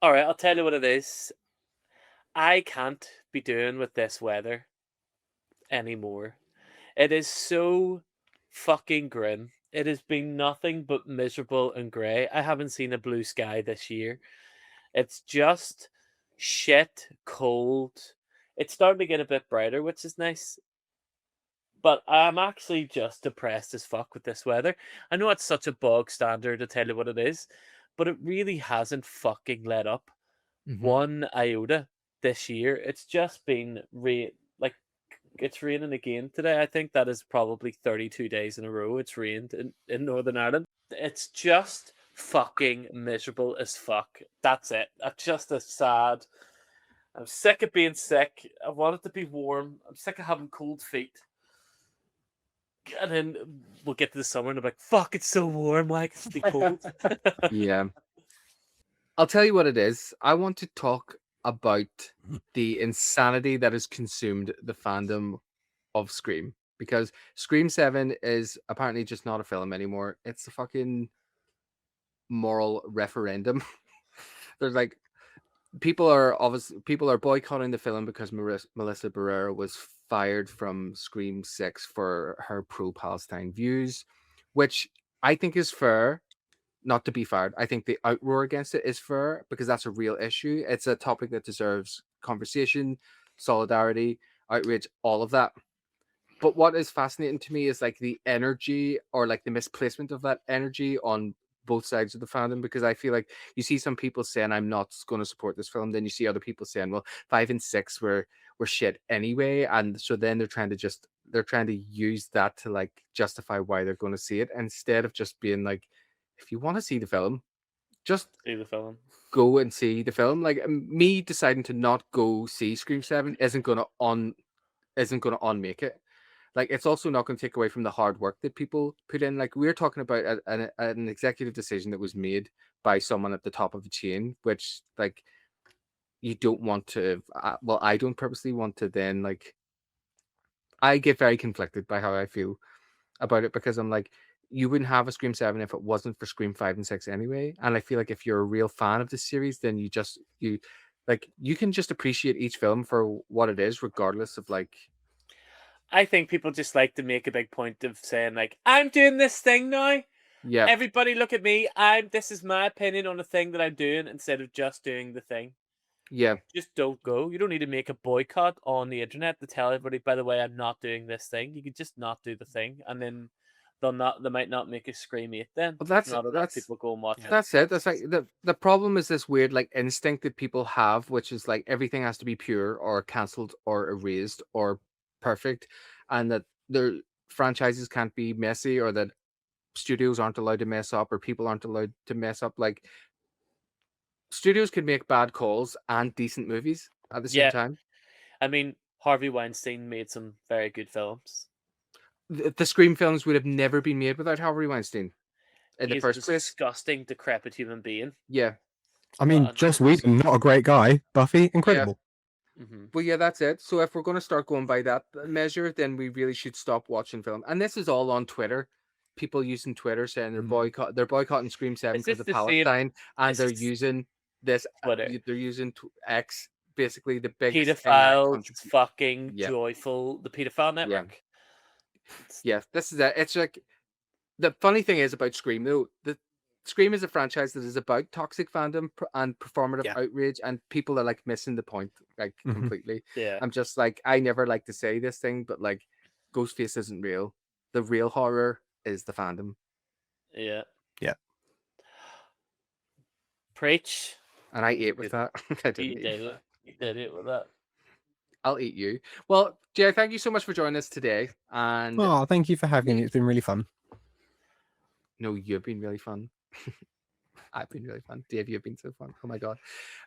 All right, I'll tell you what it is. I can't be doing with this weather anymore. It is so fucking grim. It has been nothing but miserable and grey. I haven't seen a blue sky this year. It's just shit, cold. It's starting to get a bit brighter, which is nice. But I'm actually just depressed as fuck with this weather. I know it's such a bog standard to tell you what it is, but it really hasn't fucking let up one iota this year. It's just been it's raining again today. I think that is probably 32 days in a row it's rained in Northern Ireland. It's just fucking miserable as fuck. That's it. I'm just sad. I'm sick of being sick. I want it to be warm. I'm sick of having cold feet. And then we'll get to the summer and I'm like, fuck, it's so warm. Why can't it be cold? Yeah. I'll tell you what it is. I want to talk about the insanity that has consumed the fandom of Scream, because Scream 7 is apparently just not a film anymore. It's a fucking moral referendum. There's like people are boycotting the film because Melissa Barrera was fired from Scream 6 for her pro-Palestine views, which I think is fair. Not to be fired. I think the outroar against it is fair because that's a real issue. It's a topic that deserves conversation, solidarity, outrage, all of that. But what is fascinating to me is like the energy or like the misplacement of that energy on both sides of the fandom, because I feel like you see some people saying I'm not going to support this film, then you see other people saying, well, 5 and 6 were shit anyway, and so then they're trying to use that to like justify why they're going to see it, instead of just being like, if you want to see the film, just see the film. Go and see the film. Like me deciding to not go see Scream 7 isn't gonna unmake it. Like it's also not going to take away from the hard work that people put in. Like we're talking about an executive decision that was made by someone at the top of the chain, which like you don't want to. Well, I don't purposely want to. Then like, I get very conflicted by how I feel about it, because I'm like, you wouldn't have a Scream 7 if it wasn't for Scream 5 and 6 anyway. And I feel like if you're a real fan of the series, then you can just appreciate each film for what it is, regardless of like. I think people just like to make a big point of saying like, I'm doing this thing now. Yeah. Everybody look at me. This is my opinion on the thing that I'm doing, instead of just doing the thing. Yeah. Just don't go. You don't need to make a boycott on the internet to tell everybody, by the way, I'm not doing this thing. You could just not do the thing, and then they might not make a Scream 8 then. Well, that's people go and watch it. That's it. That's like the problem is this weird like instinct that people have, which is like everything has to be pure or cancelled or erased or perfect, and that their franchises can't be messy, or that studios aren't allowed to mess up, or people aren't allowed to mess up. Like studios can make bad calls and decent movies at the same time. I mean, Harvey Weinstein made some very good films. the Scream films would have never been made without Harvey Weinstein in the He's first a place. disgusting, decrepit human being. Yeah. I mean, But Joss Whedon, not a great guy. Buffy, incredible. Well, yeah, that's it. So if we're going to start going by that measure, then we really should stop watching film. And this is all on Twitter. People using Twitter saying they're boycotting Scream 7 Is this because of the same- Palestine, and is they're this- using this. Twitter. They're using X, basically the big Pedophile, fucking joyful, the pedophile network. Yeah, this is it. It's like the funny thing is about Scream though. The Scream is a franchise that is about toxic fandom and performative outrage, and people are like missing the point like completely. Yeah. I'm just like, I never like to say this thing, but like, Ghostface isn't real. The real horror is the fandom. Yeah. Yeah. Preach. And I ate with that. I didn't You eat. did it. You did it with that. I'll eat you. Well, Jay, thank you so much for joining us today. And Oh, thank you for having me. It's been really fun. no, you've been really fun. I've been really fun. Dave, you've been so fun. Oh my God.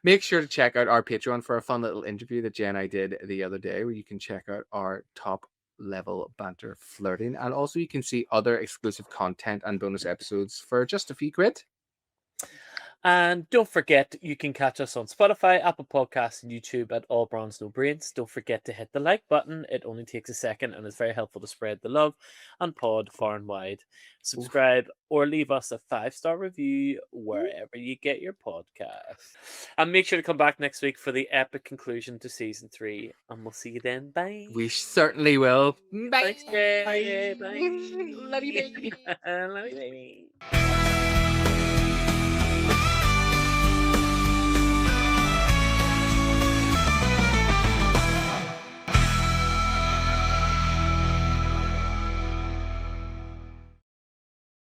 Make sure to check out our Patreon for a fun little interview that Jay and I did the other day, where you can check out our top level banter flirting. And also you can see other exclusive content and bonus episodes for just a few quid. And don't forget, you can catch us on Spotify, Apple Podcasts, and YouTube at All Bronze No Brains. Don't forget to hit the like button. It only takes a second and is very helpful to spread the love and pod far and wide. Subscribe or leave us a 5-star review wherever you get your podcast. And make sure to come back next week for the epic conclusion to season 3. And we'll see you then. Bye. We certainly will. Bye. Thanks, Jay. Bye. Love you, baby. Love you, baby.